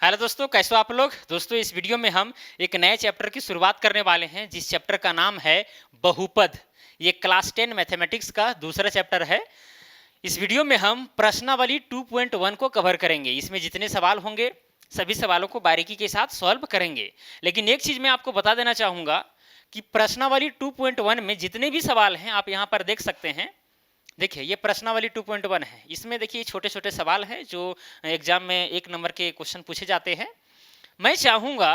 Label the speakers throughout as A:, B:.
A: Hello दोस्तों, कैसे हो आप लोग। दोस्तों इस वीडियो में हम एक नए चैप्टर की शुरुआत करने वाले हैं जिस चैप्टर का नाम है बहुपद। ये क्लास 10 मैथमेटिक्स का दूसरा चैप्टर है। इस वीडियो में हम प्रश्नावली 2.1 को कवर करेंगे। इसमें जितने सवाल होंगे सभी सवालों को बारीकी के साथ सॉल्व करेंगे। लेकिन एक चीज मैं आपको बता देना चाहूंगा कि प्रश्नावली 2.1 में जितने भी सवाल हैं आप यहाँ पर देख सकते हैं। देखिए ये प्रश्नावली 2.1 है। इसमें देखिए छोटे छोटे सवाल हैं जो एग्जाम में 1 नंबर के क्वेश्चन पूछे जाते हैं। मैं चाहूंगा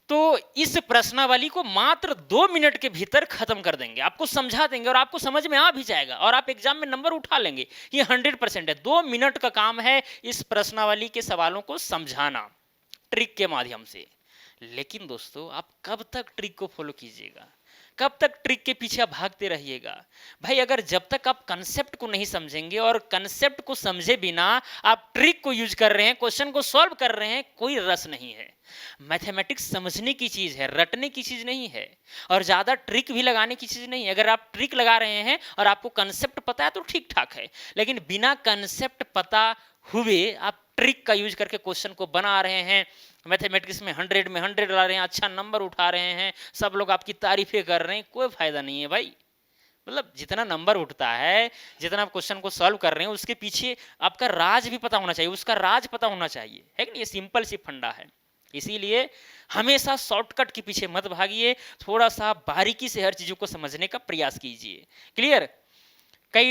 A: तो इस प्रश्नावली को मात्र 2 मिनट के भीतर खत्म कर देंगे, आपको समझा देंगे और आपको समझ में आ भी जाएगा और आप एग्जाम में नंबर उठा लेंगे। ये 100% है। 2 मिनट का काम है इस प्रश्नावली के सवालों को समझाना ट्रिक के माध्यम से। लेकिन दोस्तों आप कब तक ट्रिक को फॉलो कीजिएगा, कब तक ट्रिक के पीछे भागते रहिएगा। भाई अगर जब तक आप कंसेप्ट को नहीं समझेंगे और कंसेप्ट को समझे बिना आप ट्रिक को यूज कर रहे हैं, क्वेश्चन को सॉल्व कर रहे हैं, कोई रस नहीं है। मैथमेटिक्स समझने की चीज है, रटने की चीज नहीं है और ज्यादा ट्रिक भी लगाने की चीज नहीं है। अगर आप ट्रिक लगा रहे हैं और आपको कंसेप्ट पता है तो ठीक ठाक है, लेकिन बिना कंसेप्ट पता हुए आप ट्रिक का यूज करके क्वेश्चन को बना रहे हैं, मैथमेटिक्स में 100 में 100 ला रहे हैं, अच्छा नंबर उठा रहे हैं, सब लोग आपकी तारीफें कर रहे हैं, कोई फायदा नहीं है भाई। मतलब जितना नंबर उठता है, जितना आप क्वेश्चन को सॉल्व कर रहे हैं, उसके पीछे आपका राज भी पता होना चाहिए, उसका राज पता होना चाहिए, है कि नहीं। ये सिंपल सी फंडा है। इसीलिए हमेशा शॉर्टकट के पीछे मत भागिए, थोड़ा सा बारीकी से हर चीजों को समझने का प्रयास कीजिए। क्लियर। कई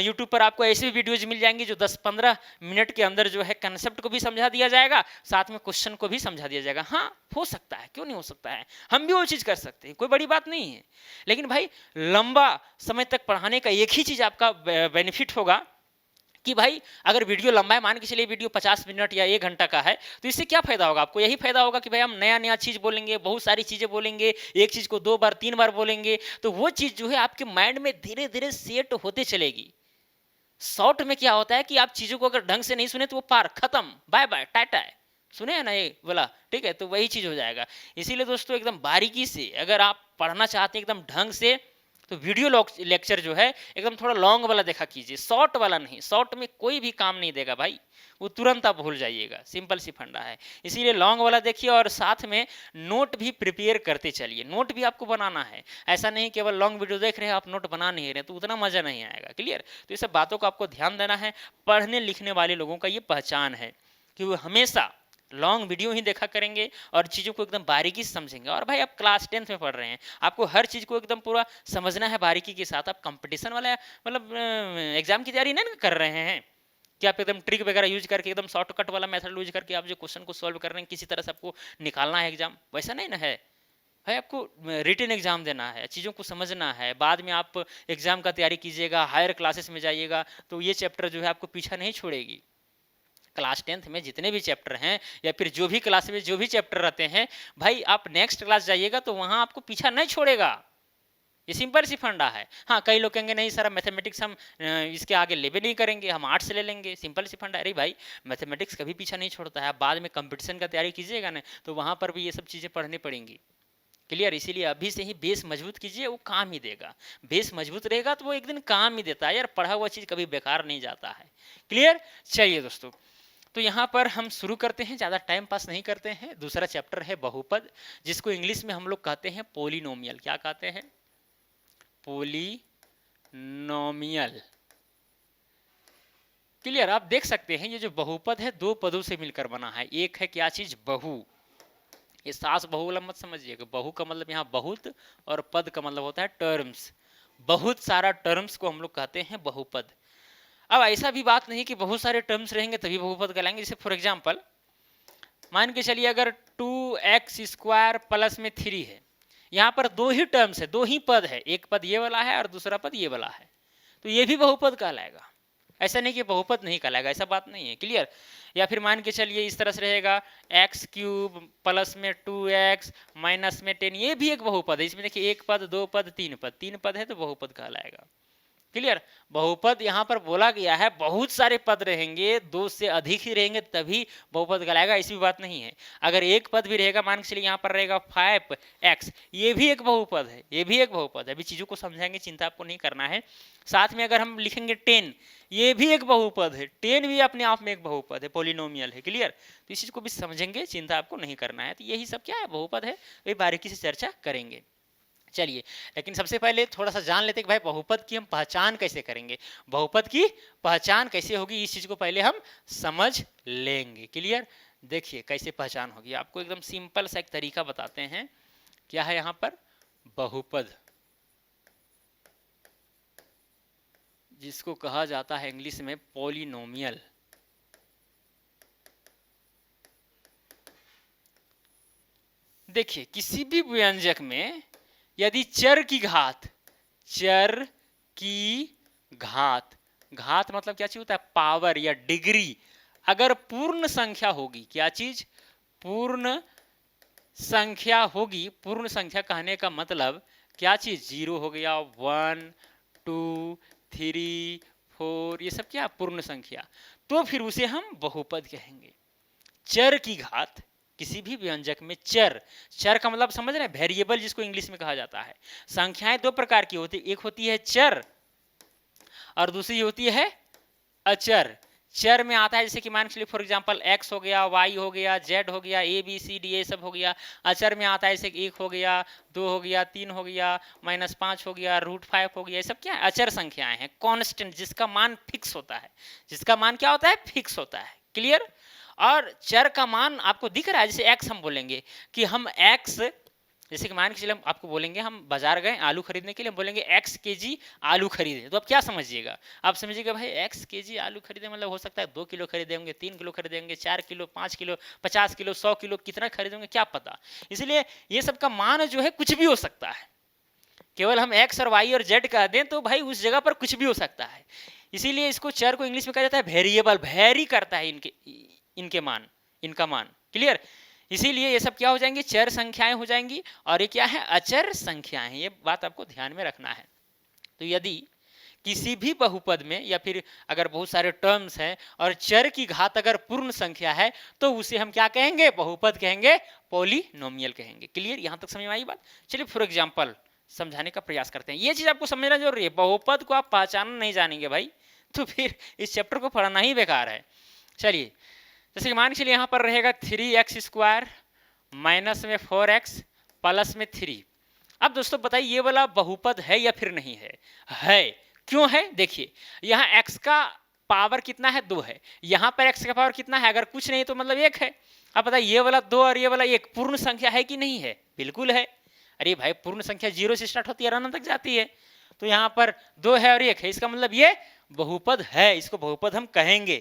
A: यूट्यूब पर आपको ऐसे भी वीडियोज मिल जाएंगे जो 10-15 मिनट के अंदर जो है कंसेप्ट को भी समझा दिया जाएगा, साथ में क्वेश्चन को भी समझा दिया जाएगा। हाँ हो सकता है, क्यों नहीं हो सकता है, हम भी वो चीज़ कर सकते हैं, कोई बड़ी बात नहीं है। लेकिन भाई लंबा समय तक पढ़ाने का एक ही चीज़ आपका बेनिफिट होगा कि भाई अगर वीडियो लंबा है, मान के चलिए वीडियो 50 मिनट या 1 घंटा का है, तो इससे क्या फायदा होगा आपको। यही फायदा होगा कि भाई हम नया नया चीज बोलेंगे, बहुत सारी चीजें बोलेंगे, एक चीज को 2 बार 3 बार बोलेंगे, तो वो चीज जो है आपके माइंड में धीरे धीरे सेट होते चलेगी। शॉर्ट में क्या होता है कि आप चीजों को अगर ढंग से नहीं सुने तो वो पार खत्म, बाय बाय टाटा है, सुने है ना ये बोला, ठीक है। तो वही चीज हो जाएगा। इसीलिए दोस्तों एकदम बारीकी से अगर आप पढ़ना चाहते हैं एकदम ढंग से, तो वीडियो लेक्चर जो है एकदम थोड़ा लॉन्ग वाला देखा कीजिए, शॉर्ट वाला नहीं। शॉर्ट में कोई भी काम नहीं देगा भाई, वो तुरंत आप भूल जाइएगा, सिंपल सी फंडा है। इसीलिए लॉन्ग वाला देखिए और साथ में नोट भी प्रिपेयर करते चलिए, नोट भी आपको बनाना है। ऐसा नहीं केवल लॉन्ग वीडियो देख रहे हैं आप नोट बना नहीं रहे, तो उतना मजा नहीं आएगा। क्लियर। तो ये सब बातों को आपको ध्यान देना है। पढ़ने लिखने वाले लोगों का ये पहचान है कि वो हमेशा लॉन्ग वीडियो ही देखा करेंगे और चीज़ों को एकदम बारीकी से समझेंगे। और भाई आप क्लास 10th में पढ़ रहे हैं, आपको हर चीज़ को एकदम पूरा समझना है बारीकी के साथ। आप कंपटीशन वाला मतलब एग्जाम की तैयारी नहीं कर रहे हैं कि आप एकदम ट्रिक वगैरह यूज करके एकदम शॉर्टकट वाला मेथड यूज करके आप जो क्वेश्चन को सॉल्व कर रहे हैं, किसी तरह से आपको निकालना है एग्जाम, वैसा नहीं ना है भाई। आपको रिटन एग्जाम देना है, चीज़ों को समझना है, बाद में आप एग्जाम का तैयारी कीजिएगा, हायर क्लासेस में जाइएगा, तो ये चैप्टर जो है आपको पीछा नहीं छोड़ेगी। क्लास 10th में जितने भी चैप्टर हैं या फिर जो भी क्लास में जो भी चैप्टर रहते हैं, भाई आप नेक्स्ट क्लास जाइएगा तो वहां आपको पीछा नहीं छोड़ेगा। ये सिंपल सी फंडा है। हाँ कई लोग कहेंगे नहीं सर मैथमेटिक्स हम इसके आगे लेवे नहीं करेंगे, हम आर्ट्स ले लेंगे, सिंपल सी फंडा। अरे भाई मैथमेटिक्स कभी पीछा नहीं छोड़ता है। आप बाद में कंपटीशन का तैयारी कीजिएगा ना, तो वहां पर भी ये सब चीज़ें पढ़नी पड़ेंगी। क्लियर। इसीलिए अभी से ही बेस मजबूत कीजिए, वो काम ही देगा। बेस मजबूत रहेगा तो वो एक दिन काम ही देता है यार, पढ़ा हुआ चीज़ कभी बेकार नहीं जाता है। क्लियर। चलिए दोस्तों, तो यहाँ पर हम शुरू करते हैं, ज़्यादा टाइम पास नहीं करते हैं। दूसरा चैप्टर है बहुपद, जिसको इंग्लिश में हम लोग कहते हैं पोलिनोमियल। क्या कहते हैं? पोलिनोमियल। क्लियर। आप देख सकते हैं ये जो बहुपद है 2 पदों से मिलकर बना है। एक है क्या चीज? बहु। ये सास बहु वाला मत समझिएगा। बहु का मतलब यहाँ बहुत और पद का मतलब होता है टर्म्स। बहुत सारा टर्म्स को हम लोग कहते हैं बहुपद। अब ऐसा भी बात नहीं कि बहुत सारे टर्म्स रहेंगे तभी बहुपद कहलाएंगे। जैसे फॉर एग्जांपल मान के चलिए अगर 2x² प्लस में 3 है, यहाँ पर 2 ही टर्म्स है, 2 ही पद है, एक पद ये वाला है और दूसरा पद ये वाला है, तो ये भी बहुपद कहलाएगा। ऐसा नहीं कि बहुपद नहीं कहलाएगा, ऐसा बात नहीं है। क्लियर। या फिर मान के चलिए इस तरह से रहेगा x³ प्लस में 2x माइनस में 10, ये भी एक बहुपद है। इसमें देखिए 1 पद 2 पद 3 पद, 3 पद है तो बहुपद कहलाएगा। क्लियर। बहुपद यहाँ पर बोला गया है बहुत सारे पद रहेंगे, दो से अधिक ही रहेंगे तभी बहुपद कहलाएगा, ऐसी बात नहीं है। अगर एक पद भी रहेगा, मान के चलिए यहाँ पर रहेगा 5x, ये भी एक बहुपद है, ये भी एक बहुपद है। अभी चीजों को समझाएंगे, चिंता आपको नहीं करना है। साथ में अगर हम लिखेंगे 10, ये भी एक बहुपद है, 10 भी अपने आप में एक बहुपद है, पोलिनोमियल है। क्लियर। तो इस चीज को भी समझेंगे, चिंता आपको नहीं करना है। तो यही सब क्या है, बहुपद है, तो बारीकी से चर्चा करेंगे। चलिए, लेकिन सबसे पहले थोड़ा सा जान लेते हैं कि भाई बहुपद की हम पहचान कैसे करेंगे, बहुपद की पहचान कैसे होगी, इस चीज को पहले हम समझ लेंगे। क्लियर। देखिए कैसे पहचान होगी, आपको एकदम सिंपल सा एक तरीका बताते हैं। क्या है यहाँ पर, बहुपद जिसको कहा जाता है इंग्लिश में पॉलिनोमियल। देखिए किसी भी व्यंजक में यदि चर की घात, चर की घात, घात मतलब क्या चीज होता है, पावर या डिग्री, अगर पूर्ण संख्या होगी, क्या चीज, पूर्ण संख्या होगी। पूर्ण संख्या कहने का मतलब क्या चीज, 0 हो गया, 1 2 3 4, ये सब क्या पूर्ण संख्या, तो फिर उसे हम बहुपद कहेंगे। चर की घात, किसी भी व्यंजक में चर, चर का मतलब समझ रहे हैं, वेरिएबल जिसको इंग्लिश में कहा जाता है। संख्याएं दो प्रकार की होती है, एक होती है चर और दूसरी होती है अचर। चर में आता है जैसे कि मान के चलिए फॉर एग्जांपल x हो गया, y हो गया, z हो गया, a b c d ये सब हो गया। अचर में आता है जैसे 1 हो गया, 2 हो गया, 3 हो गया, -5 हो गया, √5 हो गया, ये सब क्या है, अचर संख्याएं हैं, कांस्टेंट, जिसका मान फिक्स होता है, जिसका मान क्या होता है, फिक्स होता है। क्लियर। और चर का मान आपको दिख रहा है, जैसे x हम बोलेंगे कि हम x, जैसे कि मान के चलिए हम आपको बोलेंगे, हम बाजार गए आलू खरीदने के लिए, हम बोलेंगे x kg आलू खरीदे, तो आप क्या समझिएगा, आप समझिएगा भाई x kg आलू खरीदे मतलब हो सकता है 2 किलो खरीदेंगे, 3 किलो खरीदेंगे, 4 किलो, 5 किलो, 50 किलो, 100 किलो, कितना खरीदेंगे क्या पता। इसलिए ये सब का मान जो है कुछ भी हो सकता है, केवल हम x और y और z कह दें तो भाई उस जगह पर कुछ भी हो सकता है। इसीलिए इसको चर को इंग्लिश में कहा जाता है वेरिएबल, वेरी करता है इनके मान, इनका मान। क्लियर। इसीलिए ये सब क्या हो जाएंगी, चर संख्याएं हो जाएंगी, और ये क्या है, अचर संख्याएं। ये बात आपको ध्यान में रखना है। तो यदि किसी भी बहुपद में या फिर अगर बहुत सारे टर्म्स हैं और चर की घात अगर पूर्ण संख्या है तो उसे हम क्या कहेंगे, बहुपद कहेंगे, पॉलिनोमियल कहेंगे। क्लियर, यहां तक समझ में आई बात। चलिए फॉर एग्जांपल समझाने का प्रयास करते हैं। ये चीज आपको समझना जरूरी है, बहुपद को आप पहचानना नहीं जानेंगे भाई तो फिर इस चैप्टर को पढ़ना ही बेकार है। चलिए, जैसे कि मान के चलिए यहाँ पर रहेगा 3x² माइनस में 4x प्लस में 3। अब दोस्तों बताइए ये वाला बहुपद है या फिर नहीं है, है। क्यों है, देखिए यहाँ x का पावर कितना है, 2 है, यहाँ पर x का पावर कितना है, अगर कुछ नहीं तो मतलब 1 है। अब बताइए ये वाला 2 और ये वाला 1 पूर्ण संख्या है कि नहीं है, बिल्कुल है। अरे भाई पूर्ण संख्या 0 से स्टार्ट होती है और अनंत तक जाती है, तो यहाँ पर 2 है और 1 है, इसका मतलब ये बहुपद है, इसको बहुपद हम कहेंगे।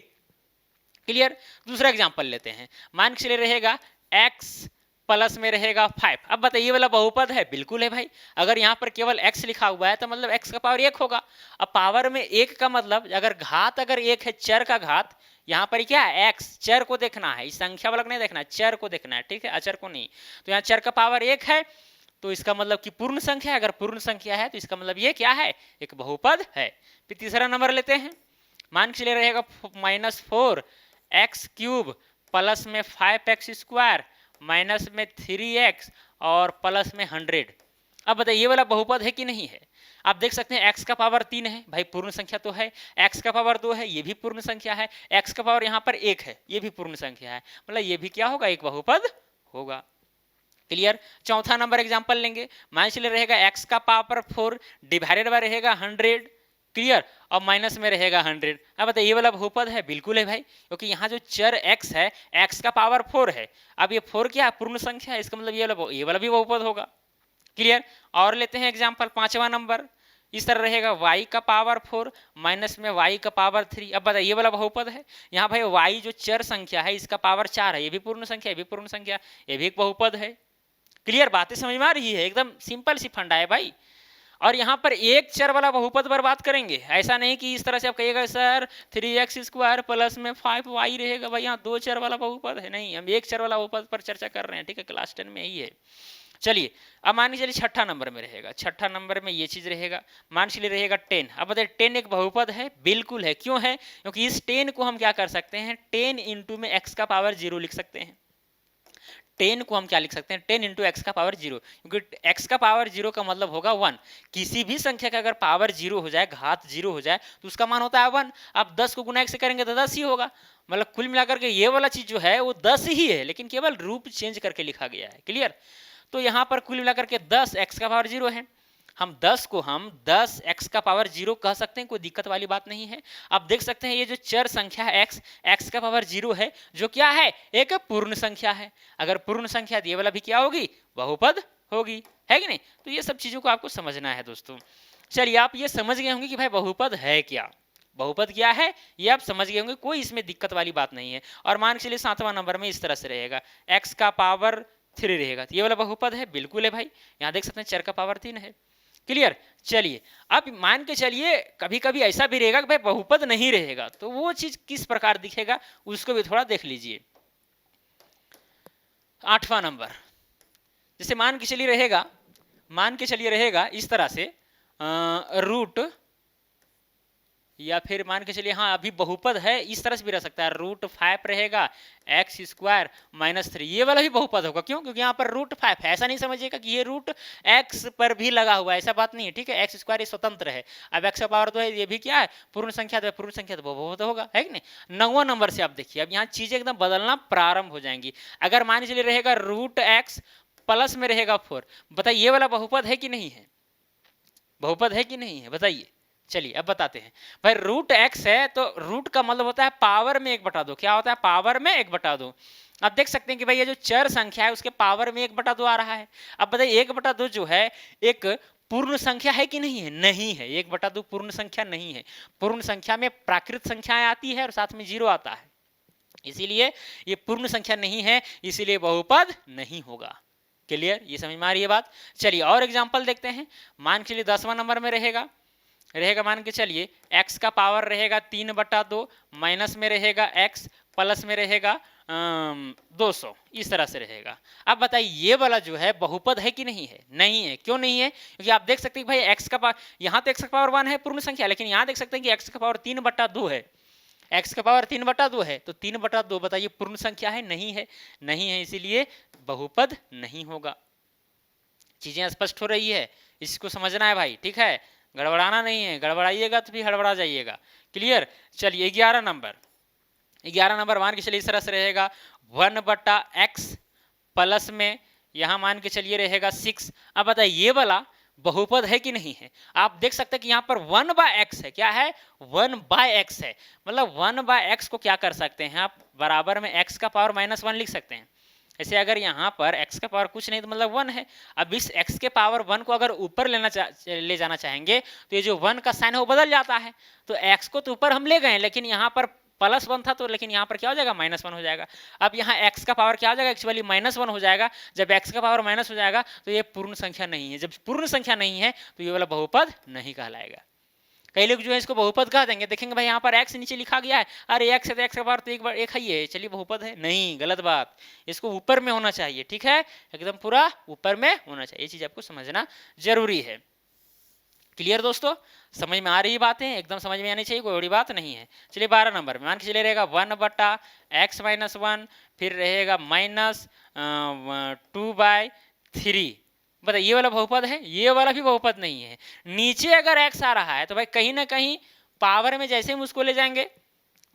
A: क्लियर। दूसरा एग्जांपल लेते हैं, मान के चलिए रहेगा x प्लस में रहेगा 5। अब बताइए ये वाला बहुपद है, बिल्कुल है भाई। अगर यहाँ पर केवल x लिखा हुआ है तो मतलब x का पावर 1 होगा। अब पावर में 1 का मतलब अगर घात अगर 1 है, चर का घात, यहाँ पर क्या है x, चर को देखना है, इस संख्या वाला नहीं देखना है, चर को देखना है, ठीक है, अचर को नहीं। तो यहाँ चर का पावर 1 है तो इसका मतलब कि पूर्ण संख्या है, अगर पूर्ण संख्या है तो इसका मतलब ये क्या है, एक बहुपद है। फिर तीसरा नंबर लेते हैं, मान के चलिए रहेगा -4x³ प्लस में 5x² माइनस में 3x और प्लस में 100। अब बताइए ये वाला बहुपद है कि नहीं है। आप देख सकते हैं x का पावर 3 है, भाई पूर्ण संख्या तो है, x का पावर 2 है, ये भी पूर्ण संख्या है, x का पावर यहाँ पर 1 है, ये भी पूर्ण संख्या है, मतलब ये भी क्या होगा, एक बहुपद होगा। क्लियर। चौथा नंबर एग्जांपल लेंगे, मान चलिए रहेगा x का पावर 4 डिवाइडेड बाय रहेगा 100। क्लियर। और माइनस में रहेगा 100। अब बताइए ये वाला बहुपद है, बिल्कुल है भाई, क्योंकि यहाँ जो चर x है, x का पावर 4 है, अब ये 4 क्या है, पूर्ण संख्या है, इसका मतलब ये वाला भी बहुपद होगा। क्लियर। और लेते हैं एग्जांपल 5वां नंबर, इस तरह रहेगा y का पावर 4 माइनस में y का पावर 3। अब बताइए ये वाला बहुपद है, यहाँ भाई y जो चर संख्या है इसका पावर 4 है, ये भी पूर्ण संख्या, ये भी पूर्ण संख्या, ये भी एक बहुपद है। क्लियर, बातें समझ में आ रही है, एकदम सिंपल सी फंडा है भाई। और यहाँ पर एक चर वाला बहुपद पर बात करेंगे, ऐसा नहीं कि इस तरह से आप कहिएगा सर 3x² प्लस में 5y रहेगा, भाई यहाँ 2 चर वाला बहुपद है, नहीं, हम एक चर वाला बहुपद पर चर्चा कर रहे हैं, ठीक है, क्लास 10 में ही है। चलिए अब मान के चलिए छठा नंबर में रहेगा, छठा नंबर में ये चीज रहेगा, मान के चलिए रहेगा 10। अब बताइए 10 एक बहुपद है? बिल्कुल है। क्यों है? क्योंकि इस 10 को हम क्या कर सकते हैं, 10 इंटू में x का पावर 0 लिख सकते हैं। 10 को हम क्या लिख सकते हैं, 10 इंटू एक्स का पावर 0, क्योंकि x का पावर 0 का मतलब होगा 1। किसी भी संख्या का अगर पावर 0 हो जाए, घात 0 हो जाए, तो उसका मान होता है 1। आप 10 को गुना 1 से करेंगे तो 10 ही होगा। मतलब कुल मिलाकर के ये वाला चीज जो है वो 10 ही है, लेकिन केवल रूप चेंज करके लिखा गया है। क्लियर? तो यहाँ पर कुल मिलाकर के 10 x का पावर 0 है। हम 10 को हम 10 x का पावर 0 कह सकते हैं, कोई दिक्कत वाली बात नहीं है। आप देख सकते हैं ये जो चर संख्या है x का पावर 0 है, जो क्या है, एक पूर्ण संख्या है। अगर पूर्ण संख्या है तो ये वाला भी क्या होगी, बहुपद होगी, है कि नहीं? तो ये सब चीजों को आपको समझना है दोस्तों। चलिए आप ये समझ गए होंगे कि भाई बहुपद है क्या, बहुपद क्या है ये आप समझ गए होंगे, कोई इसमें दिक्कत वाली बात नहीं है। और मान के चलिए 7वां नंबर में इस तरह से रहेगा, x का पावर 3 रहेगा, तो ये वाला बहुपद है? बिल्कुल है भाई। यहाँ देख सकते हैं चर का पावर 3 है। क्लियर? चलिए अब मान के चलिए कभी कभी ऐसा भी रहेगा कि भाई बहुपद नहीं रहेगा, तो वो चीज किस प्रकार दिखेगा उसको भी थोड़ा देख लीजिए। 8वां नंबर, जैसे मान के चलिए रहेगा, मान के चलिए रहेगा इस तरह से रूट, या फिर मान के चलिए हाँ अभी बहुपद है इस तरह से भी रह सकता है, रूट 5 रहेगा एक्स स्क्वायर माइनस 3, ये वाला भी बहुपद होगा। क्यों? क्योंकि यहाँ पर रूट 5 है। ऐसा नहीं समझिएगा कि ये रूट एक्स पर भी लगा हुआ है, ऐसा बात नहीं है, ठीक है? एक्स स्क्वायर ये स्वतंत्र है। अब एक्स का पावर तो है, ये भी क्या है, पूर्ण संख्या, तो पूर्ण संख्या तो बहुपद होगा, है कि नहीं? 9वां नंबर से आप देखिए, अब यहाँ चीजें एकदम बदलना प्रारंभ हो जाएंगी। अगर मान के चलिए रहेगा रूट एक्स प्लस में रहेगा 4, बताइए ये वाला बहुपद है कि नहीं है, बहुपद है कि नहीं है, बताइए। चलिए अब बताते हैं। भाई रूट एक्स है तो रूट का मतलब होता है पावर में 1/2। क्या होता है? पावर में 1/2। आप देख सकते हैं कि भाई ये जो चर संख्या है उसके पावर में 1/2 आ रहा है। अब बताइए 1/2 जो है एक पूर्ण संख्या है कि नहीं है? नहीं है, 1/2 पूर्ण संख्या नहीं है। पूर्ण संख्या में प्राकृत संख्याएं आती है और साथ में 0 आता है, इसीलिए ये पूर्ण संख्या नहीं है, इसीलिए बहुपद नहीं होगा। क्लियर? ये समझ में आ रही है बात? चलिए और एग्जांपल देखते हैं। मान के चलिए 10वां नंबर में रहेगा मान के चलिए x का पावर रहेगा 3/2, माइनस में रहेगा x, प्लस में रहेगा 200, इस तरह से रहेगा। अब बताइए ये वाला जो है बहुपद है कि नहीं है? नहीं है। क्यों नहीं है? क्योंकि आप देख सकते हैं भाई x का पावर, यहाँ तो x का पावर 1 है पूर्ण संख्या, लेकिन यहाँ देख सकते हैं कि x का पावर 3/2 है, x का पावर 3/2 है, तो 3/2 बताइए पूर्ण संख्या है? नहीं है, नहीं है, इसीलिए बहुपद नहीं होगा। चीजें स्पष्ट हो रही है, इसको समझना है भाई, ठीक है? गड़बड़ाना नहीं है, गड़बड़ाइएगा तो फिर हड़बड़ा जाइएगा। क्लियर? चलिए 11 नंबर, 11 नंबर मान के चलिए इस तरह से रहेगा 1/x प्लस में यहाँ मान के चलिए रहेगा 6। अब बताइए ये वाला बहुपद है कि नहीं है? आप देख सकते हैं कि यहाँ पर 1/x है। क्या है? 1/x है। मतलब 1/x को क्या कर सकते हैं आप, बराबर में x का पावर -1 लिख सकते हैं। ऐसे अगर यहाँ पर x का पावर कुछ नहीं तो मतलब 1 है। अब इस x के पावर 1 को अगर ऊपर ले जाना चाहेंगे तो ये जो 1 का साइन है वो बदल जाता है। तो x को तो ऊपर हम ले गए, लेकिन यहाँ पर +1 था, तो लेकिन यहाँ पर क्या हो जाएगा, -1 हो जाएगा। अब यहाँ x का पावर क्या हो जाएगा, एक्चुअली -1 हो जाएगा। जब x का पावर माइनस हो जाएगा तो ये पूर्ण संख्या नहीं है। जब पूर्ण संख्या नहीं है तो ये वाला बहुपद नहीं कहलाएगा। कई लोग जो है इसको बहुपद कह देंगे, देखेंगे भाई यहाँ पर x नीचे लिखा गया है, अरे x है तो x का पावर तो एक ही है, चलिए बहुपद है। नहीं, गलत बात, इसको ऊपर में होना चाहिए, ठीक है? एकदम पूरा ऊपर में होना चाहिए, ये चीज आपको समझना जरूरी है। क्लियर दोस्तों? समझ में आ रही बातें? एकदम समझ में आनी चाहिए, कोई बड़ी बात नहीं है। चलिए 12 नंबर में मान के चलिए रहेगा 1/x - 1, फिर रहेगा -2/3। बताइए ये वाला बहुपद है? ये वाला भी बहुपद नहीं है। नीचे अगर x आ रहा है तो भाई कहीं ना कहीं पावर में जैसे हम उसको ले जाएंगे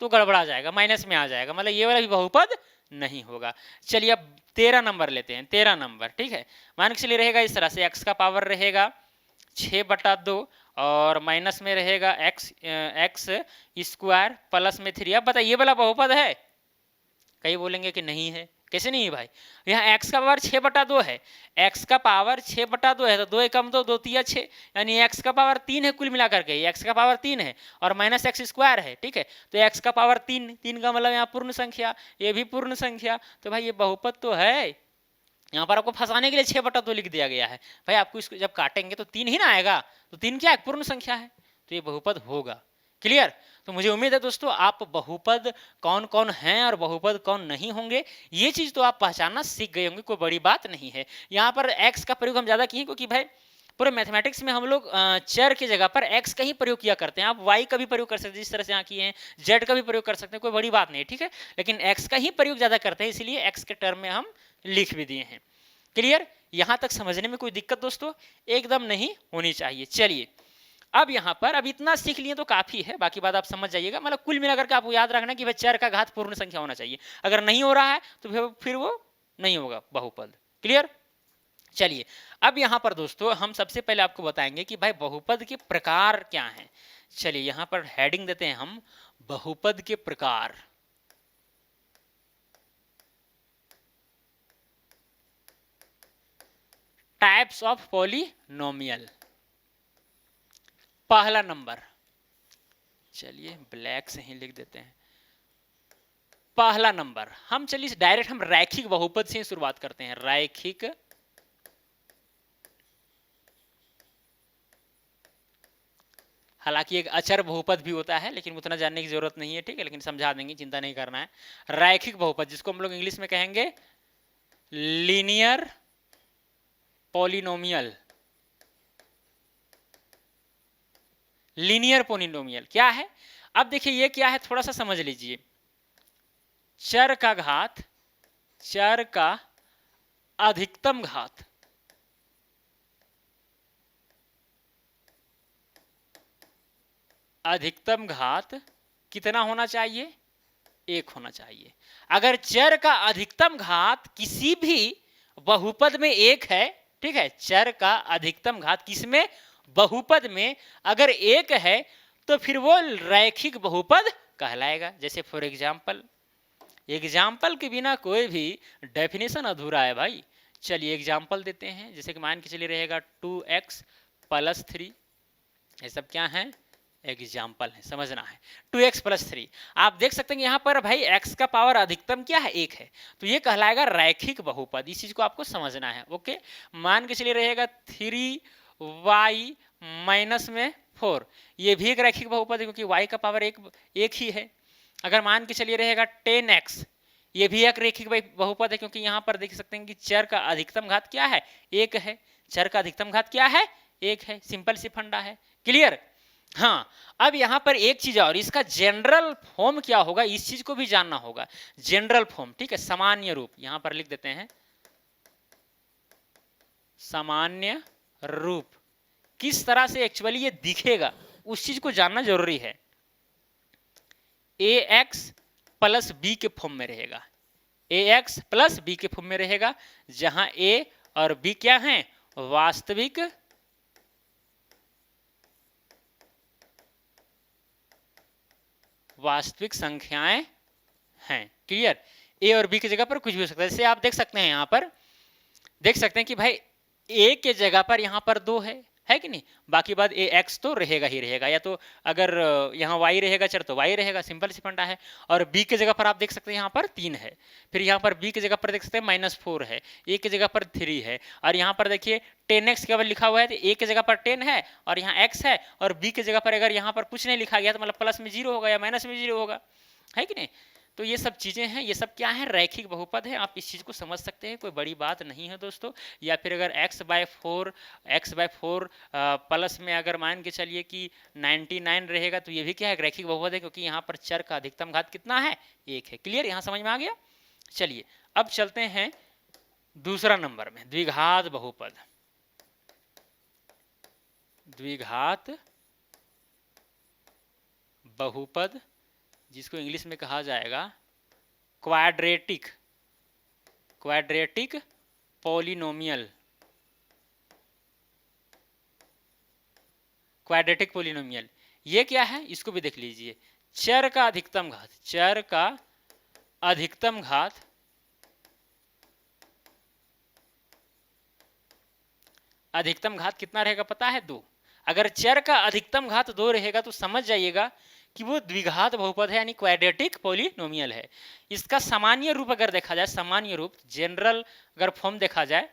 A: तो गड़बड़ा जाएगा, माइनस में आ जाएगा, मतलब ये वाला भी बहुपद नहीं होगा। चलिए अब 13 नंबर लेते हैं। 13 नंबर, ठीक है? मान के चलिए रहेगा इस तरह से, x का पावर रहेगा 6/2 और माइनस में रहेगा x स्क्वायर प्लस में 3। अब बताइए ये वाला बहुपद है? कई बोलेंगे कि नहीं है। कैसे नहीं है भाई? यहाँ x का पावर 6/2 है, x का पावर 6/2 है, तो 2 एकम 2, 2 तिया 6, यानी x का पावर 3 है कुल मिलाकर के, x का पावर 3 है और माइनस x स्क्वायर है, ठीक है? तो x का पावर 3, 3 का मतलब यहाँ पूर्ण संख्या, ये भी पूर्ण संख्या, तो भाई ये बहुपद तो है। यहाँ पर आपको फंसाने के लिए 6/2 लिख दिया गया है। भाई आपको इसको जब काटेंगे तो 3 ही ना आएगा, तो 3 क्या है? पूर्ण संख्या है, तो ये बहुपद होगा। क्लियर? तो मुझे उम्मीद है दोस्तों आप बहुपद कौन कौन हैं और बहुपद कौन नहीं होंगे ये चीज तो आप पहचानना सीख गए होंगे, कोई बड़ी बात नहीं है। यहाँ पर एक्स का प्रयोग हम ज्यादा किए क्योंकि भाई पूरे मैथमेटिक्स में हम लोग चर की जगह पर एक्स का ही प्रयोग किया करते हैं। आप वाई का भी प्रयोग कर सकते हैं जिस तरह से यहाँ किए हैं, जेड का भी प्रयोग कर सकते हैं, कोई बड़ी बात नहीं है, ठीक है। लेकिन एक्स का ही प्रयोग ज्यादा करते हैं, इसलिए एक्स के टर्म में हम लिख भी दिए हैं। क्लियर? यहां तक समझने में कोई दिक्कत दोस्तों एकदम नहीं होनी चाहिए। चलिए अब यहाँ पर अब इतना सीख लिए तो काफी है, बाकी बात आप समझ जाइएगा। मतलब कुल मिलाकर के आपको याद रखना कि भाई चर का घात पूर्ण संख्या होना चाहिए, अगर नहीं हो रहा है तो फिर वो नहीं होगा बहुपद। क्लियर? चलिए अब यहाँ पर दोस्तों हम सबसे पहले आपको बताएंगे कि भाई बहुपद के प्रकार क्या हैं। चलिए यहाँ पर हेडिंग देते हैं हम बहुपद के प्रकार। Types of polynomial. पहला नंबर, चलिए ब्लैक से ही लिख देते हैं। पहला नंबर हम चलिए डायरेक्ट हम रैखिक बहुपद से ही शुरुआत करते हैं। रैखिक हालांकि एक अचर बहुपद भी होता है लेकिन उतना जानने की जरूरत नहीं है, ठीक है, लेकिन समझा देंगे, चिंता नहीं करना है। रैखिक बहुपद जिसको हम लोग इंग्लिश में कहेंगे लीनियर पॉलिनोमियल। लीनियर पॉलिनोमियल क्या है? अब देखिए ये क्या है, थोड़ा सा समझ लीजिए। चर का घात, चर का अधिकतम घात, अधिकतम घात कितना होना चाहिए? 1 होना चाहिए। अगर चर का अधिकतम घात किसी भी बहुपद में 1 है, ठीक है, चर का अधिकतम घात किसमें? बहुपद में अगर 1 है तो फिर वो रैखिक बहुपद कहलाएगा। जैसे फॉर एग्जाम्पल, एग्जाम्पल के बिना कोई भी डेफिनेशन अधूरा है भाई। चलिए एग्जाम्पल देते हैं, जैसे कि मान के चलिए रहेगा 2x + 3, ये सब क्या है? एग्जाम्पल है, समझना है। 2x + 3 आप देख सकते हैं यहाँ पर भाई x का पावर अधिकतम क्या है? 1 है, तो ये कहलाएगा रैखिक बहुपद। इस चीज को आपको समझना है। ओके, मान के चलिए रहेगा 3y - 4, ये भी एक रैखिक बहुपद है क्योंकि y का पावर एक ही है। अगर मान के चलिए रहेगा 10x, ये भी एक रैखिक बहुपद है क्योंकि यहाँ पर देख सकते हैं कि चर का अधिकतम घात क्या है? 1 है। चर का अधिकतम घात क्या है? 1 है। सिंपल सी फंडा है। क्लियर? हाँ, अब यहां पर एक चीज और, इसका जनरल फॉर्म क्या होगा इस चीज को भी जानना होगा। जनरल फॉर्म, ठीक है, सामान्य रूप, यहां पर लिख देते हैं सामान्य रूप। किस तरह से एक्चुअली ये दिखेगा उस चीज को जानना जरूरी है। ax + b के फॉर्म में रहेगा, ax + b के फॉर्म में रहेगा, जहां a और b क्या हैं? वास्तविक संख्याएं हैं। क्लियर? ए और बी की जगह पर कुछ भी हो सकता है। जैसे आप देख सकते हैं यहाँ पर देख सकते हैं कि भाई ए के जगह पर यहाँ पर 2 है कि नहीं, बाकी बात ए एक्स तो रहेगा ही रहेगा, या तो अगर यहाँ वाई रहेगा चर तो वाई रहेगा, सिंपल सी फंडा है। और बी के जगह पर आप देख सकते हैं यहाँ पर 3 है, फिर यहाँ पर बी की जगह पर देख सकते हैं -4 है, ए की जगह पर 3 है, और यहाँ पर देखिए 10x केवल लिखा हुआ है तो ए की जगह पर 10 है और यहाँ x है, और बी की जगह पर अगर यहाँ पर कुछ नहीं लिखा गया तो मतलब प्लस में 0 होगा या माइनस में 0 होगा, है कि नहीं। तो ये सब चीज़ें हैं, ये सब क्या है? रैखिक बहुपद है। आप इस चीज़ को समझ सकते हैं, कोई बड़ी बात नहीं है दोस्तों। या फिर अगर x/4 प्लस में अगर मान के चलिए कि 99 रहेगा तो ये भी क्या है? रैखिक बहुपद है, क्योंकि यहाँ पर चर का अधिकतम घात कितना है? 1 है। क्लियर? यहाँ समझ में आ गया। चलिए अब चलते हैं दूसरा नंबर में, द्विघात बहुपद। द्विघात बहुपद जिसको इंग्लिश में कहा जाएगा क्वाड्रेटिक पॉलिनोमियल। क्वाड्रेटिक पॉलिनोमियल ये क्या है? इसको भी देख लीजिए। चर का अधिकतम घात, चर का अधिकतम घात कितना रहेगा पता है? 2। अगर चर का अधिकतम घात 2 रहेगा तो समझ जाइएगा कि वो द्विघात बहुपद है, यानी क्वाड्रेटिक पॉलिनोमियल है। इसका सामान्य रूप अगर देखा जाए, सामान्य रूप जनरल अगर फॉर्म देखा जाए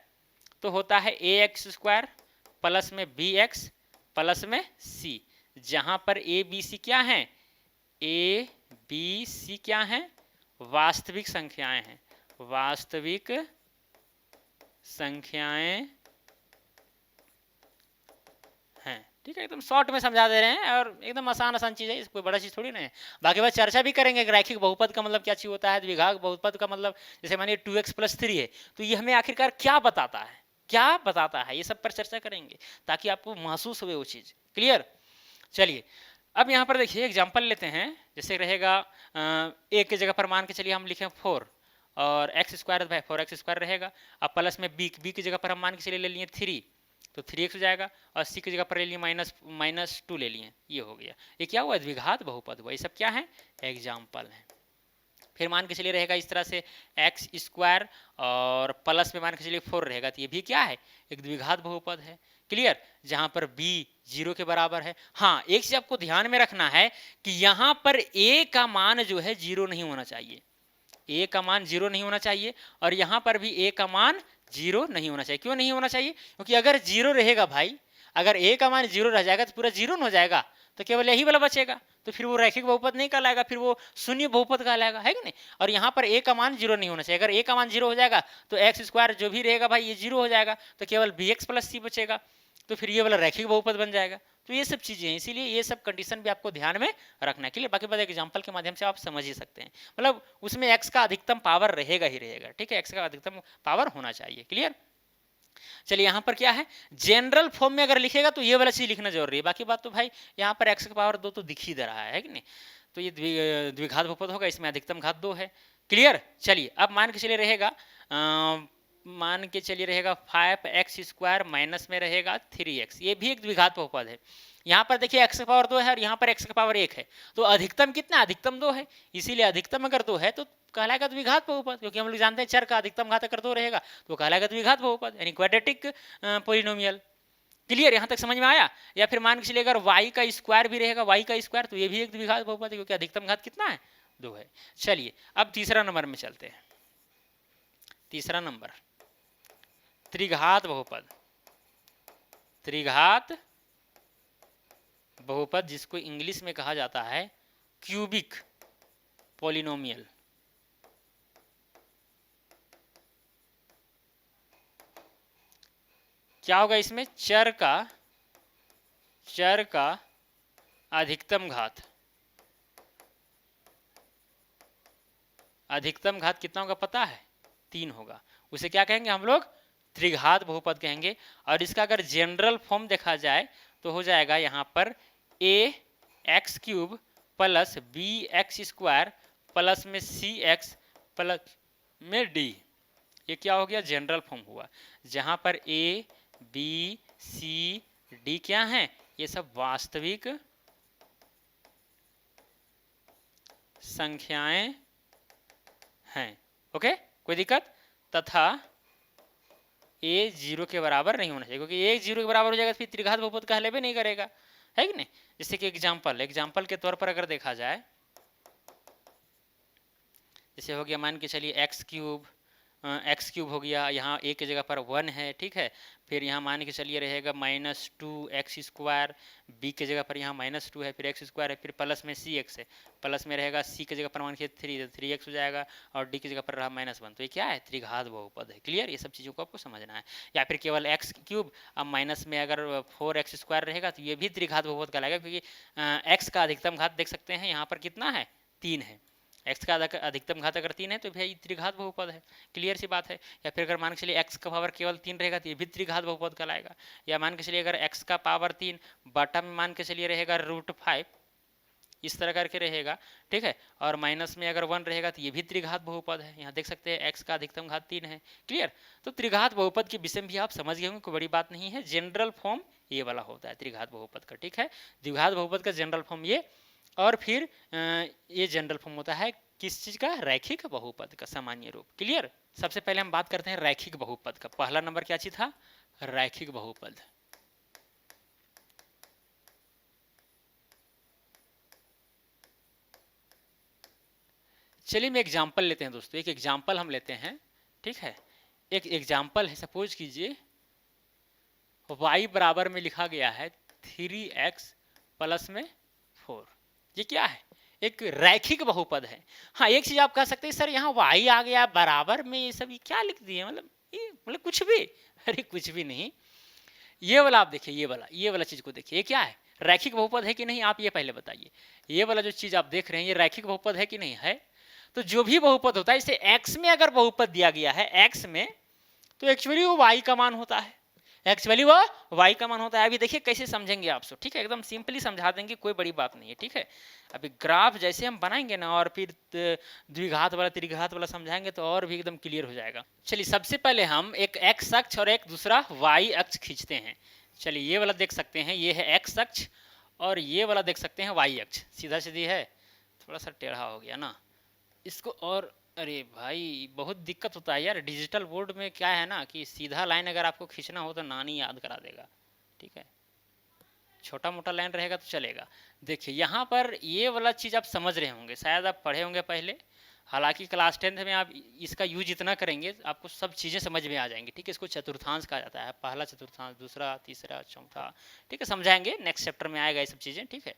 A: तो होता है ax² प्लस में bx प्लस में c, जहां पर ए बी सी क्या है, ए बी सी क्या है, वास्तविक संख्याएं हैं, वास्तविक संख्याएं हैं। ठीक है, एकदम शॉर्ट में समझा दे रहे हैं और एकदम आसान आसान चीज है, कोई बड़ा चीज थोड़ी ना है। बाकी बात चर्चा भी करेंगे रैखिक बहुपद का मतलब क्या चीज होता है, द्विघात बहुपद का मतलब जैसे मानिए 2x+3 है तो ये हमें आखिरकार क्या बताता है, क्या बताता है, ये सब पर चर्चा करेंगे ताकि आपको महसूस हुए वो चीज। क्लियर। चलिए अब यहाँ पर देखिए एग्जाम्पल लेते हैं, जैसे रहेगा ए की जगह पर मान के चलिए हम लिखें 4 और x² 4x² रहेगा। अब प्लस में बी की जगह पर हम मान के चलिए ले लिए 3 तो 3x हो जाएगा और सी की जगह पर ले लिए -2 ले लिए, ये हो गया। ये क्या हुआ, द्विघात बहुपद हुआ। ये सब क्या है, एग्जाम्पल है। फिर मान के चलिए रहेगा इस तरह से x² और प्लस में मान के चलिए 4 रहेगा तो ये भी क्या है, एक द्विघात बहुपद है। क्लियर। जहां पर b 0 के बराबर है। हाँ, एक चीज आपको ध्यान में रखना है कि यहां पर a का मान जो है 0 नहीं होना चाहिए, a का मान 0 नहीं होना चाहिए और यहां पर भी a का मान 0 नहीं होना चाहिए। क्यों नहीं होना चाहिए, क्योंकि अगर 0 रहेगा भाई, अगर a का मान 0 रह जाएगा तो पूरा 0 हो जाएगा, तो केवल यही वाला बचेगा, तो फिर वो रैखिक बहुपद नहीं कहलाएगा, फिर वो शून्य बहुपद कहलाएगा, है कि नहीं। और यहाँ पर a का मान 0 नहीं होना चाहिए, अगर a का मान 0 हो जाएगा तो x² जो भी रहेगा भाई ये 0 हो जाएगा, तो केवल bx+c बचेगा, तो फिर ये वाला रैखिक बहुपद बन जाएगा। तो ये सब चीजें हैं, इसीलिए ये सब कंडीशन भी आपको ध्यान में रखना है। क्लियर। बाकी बात एग्जांपल के माध्यम से आप समझ ही सकते हैं, मतलब उसमें x का अधिकतम पावर रहेगा ही रहेगा। ठीक है, x का अधिकतम पावर होना चाहिए। क्लियर। चलिए यहाँ पर क्या है, जनरल फॉर्म में अगर लिखेगा तो ये वाला चीज लिखना जरूरी है। बाकी बात तो भाई यहाँ पर x का पावर 2 तो दिख ही दे रहा है कि नहीं, तो ये द्विघात बहुपद होगा, इसमें अधिकतम घात 2 है। क्लियर। चलिए अब मान के चलिए रहेगा मान के चलिए रहेगा 5x² माइनस में रहेगा 3x, ये भी एक द्विघात बहुपद है। यहाँ पर देखिए x का पावर 2 है और यहाँ पर x का पावर 1 है, तो अधिकतम कितना, अधिकतम 2 है, इसीलिए अधिकतम अगर 2 है तो कहलाएगा द्विघात बहुपद, क्योंकि हम लोग जानते हैं चर का अधिकतम घात अगर 2 रहेगा तो कहलाएगा द्विघात बहुपद, यानी क्वाड्रेटिक पॉलिनोमियल। क्लियर, यहाँ तक समझ में आया। या फिर मान के चलिए अगर y का स्क्वायर भी रहेगा, y का स्क्वायर, तो ये भी एक द्विघात बहुपद है, क्योंकि अधिकतम घात कितना है, 2 है। चलिए अब तीसरा नंबर में चलते हैं। तीसरा नंबर त्रिघात बहुपद, त्रिघात बहुपद जिसको इंग्लिश में कहा जाता है क्यूबिक पॉलिनोमियल। क्या होगा इसमें, चर का अधिकतम घात, अधिकतम घात कितना होगा पता है, 3 होगा। उसे क्या कहेंगे हम लोग, त्रिघात बहुपद कहेंगे। और इसका अगर जनरल फॉर्म देखा जाए तो हो जाएगा यहाँ पर ax³ प्लस bx² प्लस में cx प्लस में d, ये क्या हो गया, जनरल फॉर्म हुआ, जहां पर a b c d क्या है, ये सब वास्तविक संख्याएं हैं। ओके, कोई दिक्कत। तथा a 0 के बराबर नहीं होना चाहिए, क्योंकि a 0 के बराबर हो जाएगा तो फिर त्रिघात बहुपद कहले भी नहीं करेगा, है कि नहीं। जैसे कि एग्जाम्पल के तौर पर अगर देखा जाए, जैसे हो गया मान के चलिए x³ हो गया, यहाँ a की जगह पर 1 है, ठीक है। फिर यहाँ मान के चलिए रहेगा -2x², b की जगह पर यहाँ -2 है, फिर x² है, फिर प्लस में cx है, प्लस में रहेगा c की जगह पर मान के 3 तो 3x हो जाएगा और d की जगह पर रहा -1, तो ये क्या है, त्रिघात बहुपद है। क्लियर, ये सब चीज़ों को आपको समझना है। या फिर केवल x³ अब माइनस में अगर 4x² रहेगा तो ये भी त्रिघात बहुपद कहलाएगा, क्योंकि x का अधिकतम घात देख सकते हैं यहाँ पर कितना है, 3 है, x का अधिकतम घात अगर 3 है तो भाई त्रिघात बहुपद है। क्लियर सी बात है। या फिर अगर मान के चलिए x का पावर केवल 3 रहेगा तो ये भी त्रिघात बहुपद कहलाएगा। या मान के चलिए अगर x का पावर 3 बटा में मान के चलिए रहेगा √5, इस तरह करके रहेगा, ठीक है, और माइनस में अगर 1 रहेगा तो ये भी त्रिघात बहुपद है। यहाँ देख सकते हैं x का अधिकतम घात 3 है। क्लियर, तो त्रिघात बहुपद के विषय में भी आप समझ गए होंगे, कोई बड़ी बात नहीं है। जनरल फॉर्म ये वाला होता है त्रिघात बहुपद का, ठीक है। द्विघात बहुपद का जनरल फॉर्म ये, और फिर ये जनरल फॉर्म होता है किस चीज का, रैखिक बहुपद का सामान्य रूप। क्लियर। सबसे पहले हम बात करते हैं रैखिक बहुपद का। पहला नंबर क्या चीज था, रैखिक बहुपद। चलिए मैं एग्जाम्पल लेते हैं दोस्तों, एक एग्जाम्पल हम लेते हैं, ठीक है। एक एग्जाम्पल है, सपोज कीजिए y बराबर में लिखा गया है 3x प्लस में 4। ये क्या है? एक रैखिक बहुपद है। हाँ, एक चीज आप कह सकते हैं सर यहाँ y आ गया बराबर में, ये सब ये क्या लिख दिए, मतलब कुछ भी। अरे कुछ भी नहीं, ये वाला आप देखिए, ये वाला चीज को देखिए, ये क्या है? रैखिक बहुपद है कि नहीं, आप ये पहले बताइए। ये वाला जो चीज आप देख रहे हैं ये रैखिक बहुपद है कि नहीं है? तो जो भी बहुपद होता है, इसे x में अगर बहुपद दिया गया है x में, तो एक्चुअली वो y का मान होता है। एक्चुअली वो y का मान होता है। अभी देखिए कैसे समझेंगे आप सब, ठीक है? एकदम सिंपली समझा देंगे, कोई बड़ी बात नहीं है, ठीक है? अभी ग्राफ जैसे हम बनाएंगे ना, और फिर द्विघात वाला त्रिघात वाला समझाएंगे तो और भी एकदम क्लियर हो जाएगा। चलिए सबसे पहले हम एक x अक्ष और एक दूसरा y अक्ष खींचते हैं। चलिए ये वाला देख सकते हैं, ये है x अक्ष, और ये वाला देख सकते हैं y अक्ष। सीधा सीधी है, थोड़ा सा टेढ़ा हो गया ना इसको। और अरे भाई बहुत दिक्कत होता है यार, डिजिटल बोर्ड में क्या है ना कि सीधा लाइन अगर आपको खींचना हो तो नानी याद करा देगा, ठीक है? छोटा मोटा लाइन रहेगा तो चलेगा। देखिए यहाँ पर ये वाला चीज़ आप समझ रहे होंगे, शायद आप पढ़े होंगे पहले। हालांकि क्लास 10th में आप इसका यूज इतना करेंगे आपको सब चीज़ें समझ में आ जाएंगी, ठीक है? इसको चतुर्थांश कहा जाता है, पहला चतुर्थांश, दूसरा, तीसरा, चौथा, ठीक है? समझाएंगे, नेक्स्ट चैप्टर में आएगा ये सब चीज़ें, ठीक है?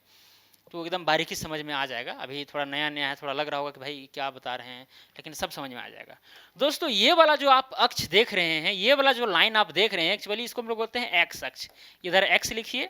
A: तो एकदम बारीकी समझ में आ जाएगा। अभी थोड़ा नया नया है, थोड़ा लग रहा होगा कि भाई क्या बता रहे हैं, लेकिन सब समझ में आ जाएगा। दोस्तों ये वाला जो आप अक्ष देख रहे हैं, ये वाला जो लाइन आप देख रहे हैं, एक्चुअली इसको हम लोग बोलते हैं एक्स अक्ष। इधर एक्स लिखिए,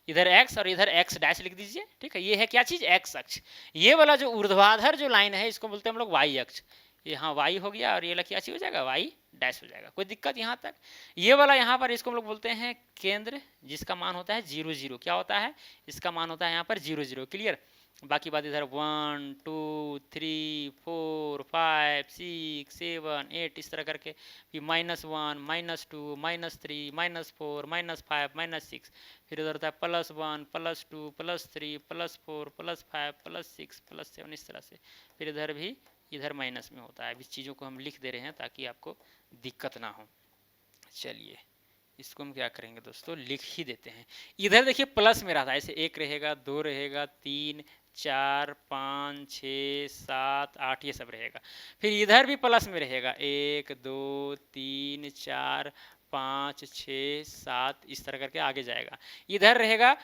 A: इधर एक्स और इधर एक्स डैश लिख दीजिए, ठीक है? ये है क्या चीज? एक्स अक्ष। ये वाला जो ऊर्ध्वाधर जो लाइन है इसको बोलते हैं हम लोग वाई अक्ष। यहाँ वाई हो गया और ये क्या चीज हो जाएगा? वाई डैश हो जाएगा। कोई दिक्कत यहाँ तक? ये वाला यहाँ पर इसको हम लोग बोलते हैं केंद्र, जिसका मान होता है 0 0। क्या होता है? इसका मान होता है यहाँ पर 0 0। क्लियर? बाकी बात इधर 1 2 3 4 5 6 7 8 इस तरह करके, फिर -1 -2 -3 -4 -5 -6, फिर इधर होता है +1 +2 +3 +4 +5 +6 +7, इस तरह से। फिर इधर भी इधर माइनस में होता है। अभी चीज़ों को हम लिख दे रहे हैं ताकि आपको दिक्कत ना हो। चलिए इसको हम क्या करेंगे दोस्तों, लिख ही देते हैं। इधर देखिए प्लस में रहा था, ऐसे 1 रहेगा, 2 रहेगा, 3 4 5 6 7 8 ये सब रहेगा। फिर इधर भी प्लस में रहेगा, 1 2 3 4 5 6 7 इस तरह करके आगे जाएगा। इधर रहेगा,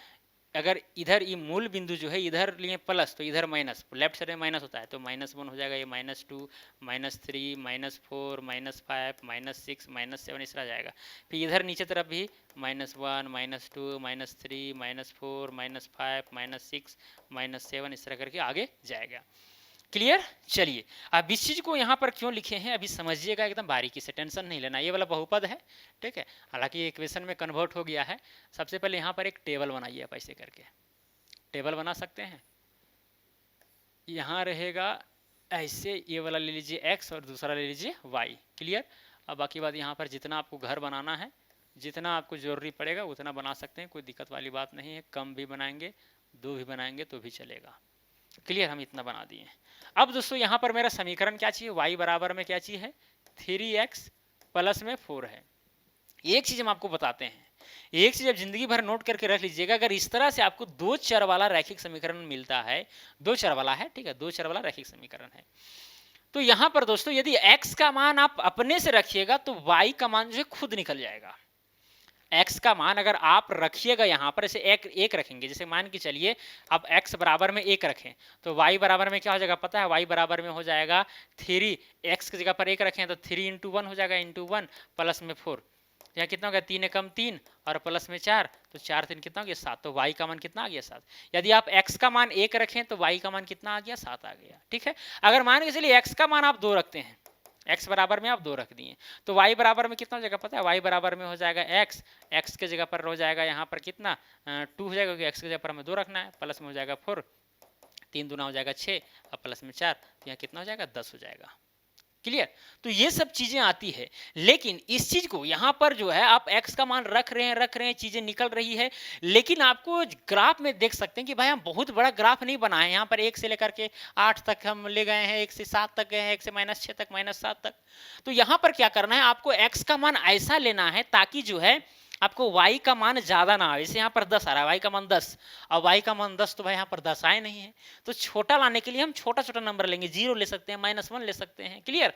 A: अगर इधर ये मूल बिंदु जो है इधर लिए प्लस तो इधर माइनस, लेफ्ट साइड में माइनस होता है तो -1 हो जाएगा, ये -2 -3 -4 -5 -6 -7 इस तरह जाएगा। फिर इधर नीचे तरफ भी -1 -2 -3 -4 -5 -6 -7 इस तरह करके आगे जाएगा। क्लियर? चलिए अब इस चीज को यहाँ पर क्यों लिखे हैं अभी समझिएगा एकदम बारीकी से, टेंशन नहीं लेना। ये वाला बहुपद है, ठीक है? हालांकि इक्वेशन में कन्वर्ट हो गया है। सबसे पहले यहाँ पर एक टेबल बनाइए आप, ऐसे करके टेबल बना सकते हैं। यहाँ रहेगा ऐसे, ये वाला ले लीजिए x और दूसरा ले लीजिए y। क्लियर? अब बाकी बात यहाँ पर जितना आपको घर बनाना है, जितना आपको जरूरी पड़ेगा उतना बना सकते हैं, कोई दिक्कत वाली बात नहीं है। कम भी बनाएंगे, 2 भी बनाएंगे तो भी चलेगा। क्लियर? हम इतना बना दिए। अब दोस्तों यहाँ पर मेरा समीकरण क्या चाहिए? y बराबर में क्या चाहिए है? 3x प्लस में 4 है। एक चीज हम आपको बताते हैं, एक चीज आप जिंदगी भर नोट करके रख लीजिएगा। अगर इस तरह से आपको 2 चर वाला रैखिक समीकरण मिलता है, 2 चर वाला है, ठीक है? 2 चर वाला रैखिक समीकरण है, तो यहाँ पर दोस्तों यदि x का मान आप अपने से रखिएगा तो y का मान जो है खुद निकल जाएगा। x का मान अगर आप रखिएगा यहाँ पर, ऐसे एक रखेंगे, जैसे मान के चलिए अब x बराबर में 1 रखें तो y बराबर में क्या हो जाएगा पता है? y बराबर में हो जाएगा 3, x की जगह पर 1 रखें तो 3 × 1 हो जाएगा, × 1 प्लस में 4। यहाँ कितना हो गया? 3 एकम 3 और प्लस में 4, तो 4 3 कितना हो गया? 7। तो y का मान कितना आ गया? 7। यदि आप x का मान 1 रखें तो y का मान कितना आ गया? 7 आ गया, ठीक है? अगर मान के चलिए x का मान आप 2 रखते हैं, x बराबर में आप 2 रख दिए तो y बराबर में कितना हो जाएगा पता है? y बराबर में हो जाएगा x के जगह पर हो जाएगा यहाँ पर कितना? 2 हो जाएगा, क्योंकि x के जगह पर हमें 2 रखना है। प्लस में हो जाएगा 4, 3 दूना हो जाएगा 6 और प्लस में 4, तो यहाँ कितना हो जाएगा? 10 हो जाएगा। क्लियर? तो ये सब चीजें आती है, लेकिन इस चीज को यहाँ पर जो है आप x का मान रख रहे हैं, चीजें निकल रही है, लेकिन आपको ग्राफ में देख सकते हैं कि भाई हम बहुत बड़ा ग्राफ नहीं बनाए हैं। यहाँ पर 1 से लेकर के 8 तक हम ले गए हैं, 1 से 7 तक गए हैं, 1 से -6 तक, -7 तक। तो यहाँ पर क्या करना है, आपको x का मान ऐसा लेना है ताकि जो है आपको y का मान ज्यादा ना आए। जैसे यहाँ पर 10 आ रहा है, y का मान 10, और y का मान 10 तो भाई यहाँ पर 10 आए नहीं है, तो छोटा लाने के लिए हम छोटा छोटा नंबर लेंगे, 0 ले सकते हैं, -1 ले सकते हैं। क्लियर?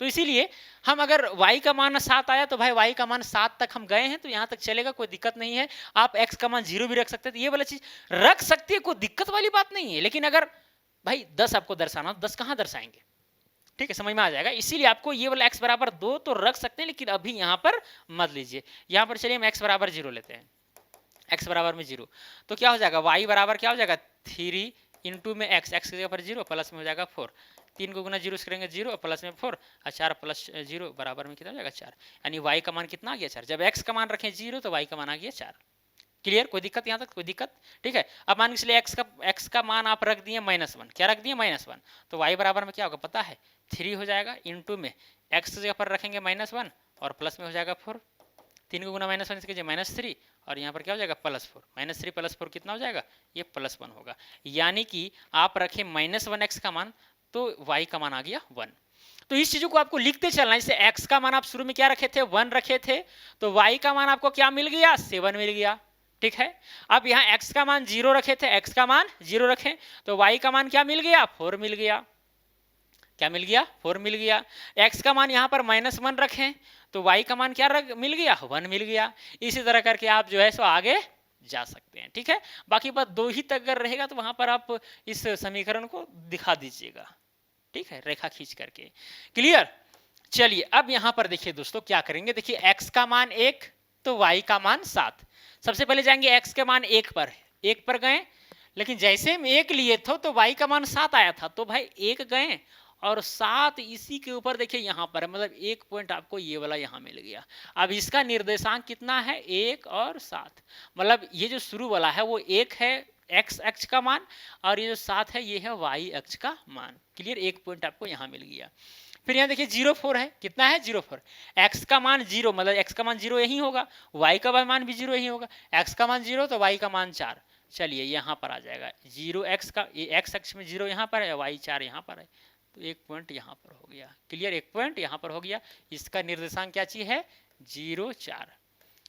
A: तो इसीलिए हम अगर y का मान 7 आया तो भाई y का मान 7 तक हम गए हैं तो यहाँ तक चलेगा, कोई दिक्कत नहीं है। आप x का मान 0 भी रख सकते हैं, तो ये वाला चीज रख सकती है, कोई दिक्कत वाली बात नहीं है। लेकिन अगर भाई 10 आपको दर्शाना, 10 कहाँ दर्शाएंगे, ठीक है, समझ में आ जाएगा। इसीलिए आपको ये वाला x बराबर 2 तो रख सकते हैं, लेकिन अभी यहाँ पर मत लीजिए। यहाँ पर चलिए हम x बराबर 0 लेते हैं, x बराबर में 0, तो क्या हो जाएगा, y बराबर क्या हो जाएगा 3 इंटू में x, x की जगह पर 0 प्लस में हो जाएगा 4, 3 को गुना 0 से करेंगे 0 प्लस में 4 और 4 प्लस 0 बराबर में कितना हो जाएगा 4, यानी y का मान कितना आ गया 4। जब x का मान रखें 0 तो y का मान आ गया 4। क्लियर, कोई दिक्कत यहाँ तक, कोई दिक्कत, ठीक है। अब मान के चलिए x का मान आप रख दिए -1, क्या रख दिए -1, तो y बराबर में क्या होगा पता है 3 हो जाएगा, इंटू में x की जगह पर रखेंगे -1 और प्लस में हो जाएगा 4, 3 को गुना -1 से कीजिए -3 और यहाँ पर क्या हो जाएगा +4, -3 + 4 कितना हो जाएगा, ये +1 होगा। यानी कि आप रखें -1x का मान तो y का मान आ गया 1। तो इस चीजों को आपको लिखते चलना है। जैसे x का मान आप शुरू में क्या रखे थे 1 रखे थे, तो y का मान आपको क्या मिल गया 7 मिल गया, ठीक है। अब यहाँ x का मान 0 रखे थे, x का मान 0 रखें तो y का मान क्या मिल गया 4 मिल गया, क्या मिल गया 4 मिल गया। x का मान यहाँ पर -1 रखें तो y का मान क्या मिल गया 1 मिल गया। इसी तरह करके आप जो है सो आगे जा सकते हैं, ठीक है। बाकी बात 2 ही तक अगर रहेगा तो वहां पर आप इस समीकरण को दिखा दीजिएगा, ठीक है, रेखा खींच करके। क्लियर, चलिए अब यहां पर देखिए दोस्तों क्या करेंगे, देखिए x का मान 1 तो y का मान 7। सबसे पहले जाएंगे x के मान 1 पर गए, लेकिन जैसे हम 1 लिए थे तो y का मान 7 आया था, तो भाई 1 गए और 7 इसी के ऊपर देखिए यहाँ पर है, मतलब 1 पॉइंट आपको ये वाला यहाँ मिल गया। अब इसका निर्देशांक कितना है 1 और 7, मतलब ये जो शुरू वाला है वो 1 है x अक्ष का मान और ये जो 7 है ये है y अक्ष का मान। क्लियर, 1 पॉइंट आपको यहाँ मिल गया। फिर यहाँ देखिए 0,4 है, कितना है 0,4, x का मान 0 मतलब x का मान 0 यही होगा, y का मान भी 0 यही होगा, x का मान 0 तो y का मान 4। चलिए यहाँ पर आ जाएगा 0 x का, x अक्ष में 0 यहाँ पर है, y 4 यहाँ पर है, तो 1 पॉइंट यहाँ पर हो गया। क्लियर, 1 पॉइंट यहाँ पर हो गया। इसका निर्देशांक क्या चीज है 0, 4।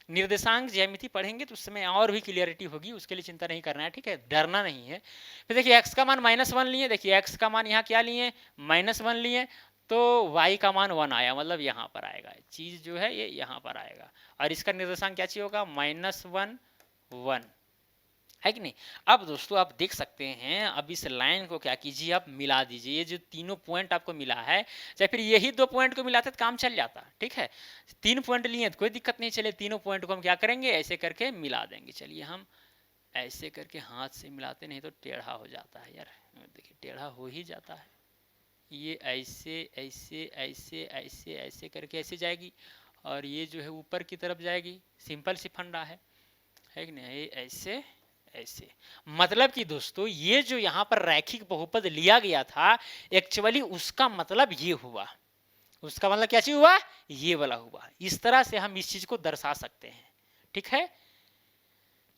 A: निर्देशांक ज्यामिति पढ़ेंगे तो उस समय और भी क्लियरिटी होगी, उसके लिए चिंता नहीं करना है, ठीक है, डरना नहीं है। फिर देखिए x का मान -1 लिए, देखिए x का मान यहाँ क्या लिए -1 लिए, तो y का मान 1 आया, मतलब यहाँ पर आएगा चीज जो है ये यहाँ पर आएगा और इसका निर्देशांक क्या चीज होगा -1, 1 है कि नहीं। अब दोस्तों आप देख सकते हैं, अब इस लाइन को क्या कीजिए आप मिला दीजिए, ये जो तीनों पॉइंट आपको मिला है, चाहे फिर यही 2 पॉइंट को मिलाते तो काम चल जाता, ठीक है। 3 पॉइंट लिए तो कोई दिक्कत नहीं, चले तीनों पॉइंट को हम क्या करेंगे ऐसे करके मिला देंगे। चलिए हम ऐसे करके हाथ से मिलाते, नहीं तो टेढ़ा हो जाता है यार, देखिए टेढ़ा हो ही जाता है। ये ऐसे ऐसे ऐसे ऐसे ऐसे करके ऐसे जाएगी और ये जो है ऊपर की तरफ जाएगी, सिंपल सी फंडा है कि नहीं, ऐसे ऐसे। मतलब कि दोस्तों ये जो यहाँ पर रैखिक बहुपद लिया गया था एक्चुअली उसका मतलब ये हुआ, उसका मतलब क्या चीज हुआ ये वाला हुआ। इस तरह से हम इस चीज को दर्शा सकते हैं, ठीक है।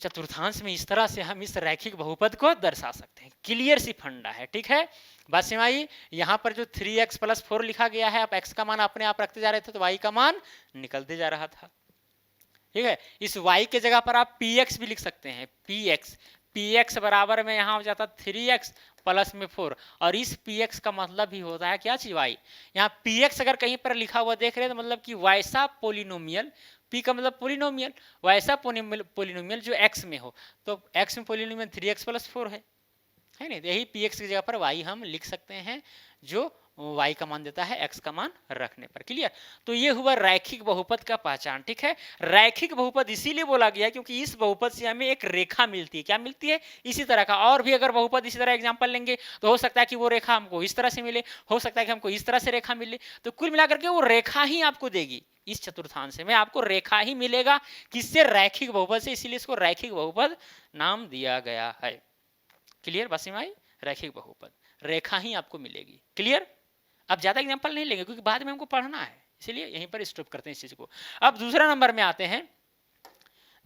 A: चतुर्थांश में इस तरह से हम इस रैखिक बहुपद को दर्शा सकते हैं। क्लियर सी फंडा है, ठीक है। बात समझ आई। यहाँ पर जो 3x + 4 लिखा गया है, आप x का मान अपने आप रखते जा रहे थे तो y का मान निकलते जा रहा था, ठीक है। इस y के जगह पर आप px भी लिख सकते हैं, px बराबर में यहाँ हो जाता 3x प्लस में 4 और इस px का मतलब भी होता है क्या चीज y। यहाँ px अगर कहीं पर लिखा हुआ देख रहे हैं तो मतलब कि वैसा पोलिनोमियल, p का मतलब पोलिनोमियल, वैसा पोलिनोमियल जो x में हो, तो x में पोलिनोमियल 3x + 4 है नहीं, तो यही px की जगह पर y हम लिख सकते हैं जो y का मान देता है x का मान रखने पर। क्लियर, तो ये हुआ रैखिक बहुपद का पहचान, ठीक है। रैखिक बहुपद इसीलिए बोला गया क्योंकि इस बहुपद से हमें एक रेखा मिलती है, क्या मिलती है इसी तरह का। और भी अगर बहुपद इसी तरह एग्जांपल लेंगे तो हो सकता है कि वो रेखा हमको इस तरह से मिले, हो सकता है कि हमको इस तरह से रेखा मिले, तो कुल मिलाकर के वो रेखा ही आपको देगी। इस चतुर्थांश में आपको रेखा ही मिलेगा, किससे रैखिक बहुपद से, इसीलिए इसको रैखिक बहुपद नाम दिया गया है। क्लियर, बस में आई, रैखिक बहुपद रेखा ही आपको मिलेगी। क्लियर, अब ज्यादा एग्जांपल नहीं लेंगे क्योंकि बाद में हमको पढ़ना है, इसलिए यहीं पर स्टॉप करते हैं इस चीज को। अब दूसरा नंबर में आते हैं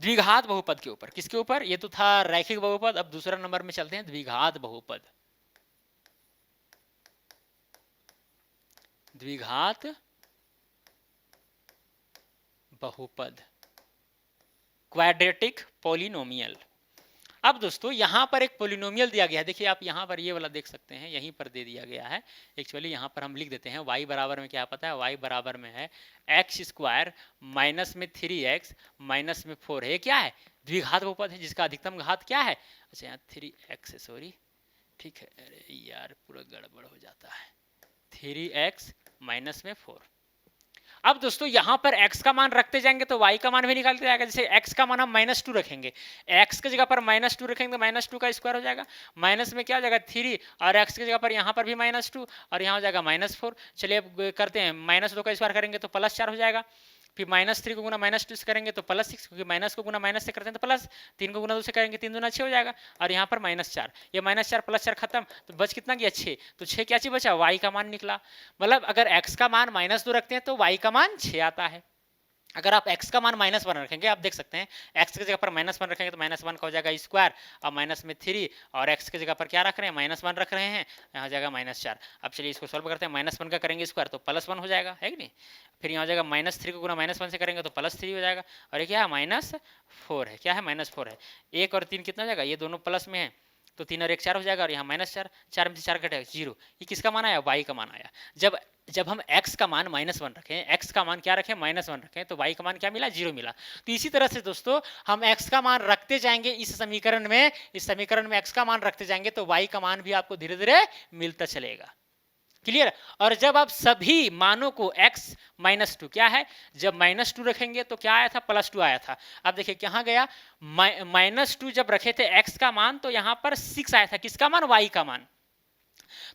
A: द्विघात बहुपद के ऊपर। किसके ऊपर, ये तो था रैखिक बहुपद, अब दूसरा नंबर में चलते हैं द्विघात बहुपद। द्विघात बहुपद, क्वाड्रेटिक पॉलिनोमियल। अब दोस्तों यहाँ पर एक पोलिनोमियल दिया गया है, देखिए आप यहाँ पर ये वाला देख सकते हैं, यहीं पर दे दिया गया है। एक्चुअली यहाँ पर हम लिख देते हैं y बराबर में क्या पता है, y बराबर में है एक्स स्क्वायर माइनस में 3x माइनस में 4 है। क्या है, द्विघात बहुपद है जिसका अधिकतम घात क्या है, अच्छा यहाँ 3x है, सॉरी ठीक है, अरे यार पूरा गड़बड़ हो जाता है, 3x माइनस में 4। अब दोस्तों यहाँ पर x का मान रखते जाएंगे तो y का मान भी निकालते जाएगा। जैसे x का मान हम -2 रखेंगे, x की जगह पर -2 रखेंगे तो -2 का स्क्वायर हो जाएगा, माइनस में क्या हो जाएगा 3 और x की जगह पर यहाँ पर भी -2 और यहाँ हो जाएगा -4। चलिए अब करते हैं, -2 का स्क्वायर करेंगे तो +4 हो जाएगा, फिर -3 को गुना -2 से करेंगे तो +6, क्योंकि माइनस को गुना माइनस से करते हैं तो प्लस, 3 को गुना 2 से करेंगे 3 दूना 6 हो जाएगा और यहाँ पर -4, ये -4 +4 खत्म, तो बच कितना गया 6, तो 6 क्या चीज बचा, y का मान निकला। मतलब अगर x का मान -2 रखते हैं तो y का मान 6 आता है। अगर आप x का मान -1 रखेंगे, आप देख सकते हैं x की जगह पर -1 रखेंगे तो -1 का हो जाएगा स्क्वायर और माइनस में 3 और x की जगह पर क्या रख रहे हैं, -1 रख रहे हैं, यहाँ हो जाएगा -4। अब चलिए इसको सॉल्व करते हैं, -1 का करेंगे स्क्वायर तो +1 हो जाएगा, है कि नहीं, फिर यहाँ हो जाएगा -3 को गुना -1 से करेंगे तो +3 हो जाएगा और ये क्या है -4 है, क्या है -4 है। 1 और 3 कितना हो जाएगा, ये दोनों प्लस में है तो 3 और 1 4 हो जाएगा और यहाँ -4, 4 में से 4 कटेगा 0। ये किसका मान आया, y का मान आया। जब हम x का मान -1 रखें, x का मान क्या रखें -1 रखें तो y का मान क्या मिला, 0 मिला। तो इसी तरह से दोस्तों हम x का मान रखते जाएंगे इस समीकरण में, x का मान रखते जाएंगे तो y का मान भी आपको धीरे धीरे मिलता चलेगा। क्लियर। और जब आप सभी मानों को x -2 क्या है, जब -2 रखेंगे तो क्या आया था, +2 आया था। अब देखिए कहाँ गया, -2 जब रखे थे x का मान तो यहाँ पर 6 आया था, किसका मान, y का मान।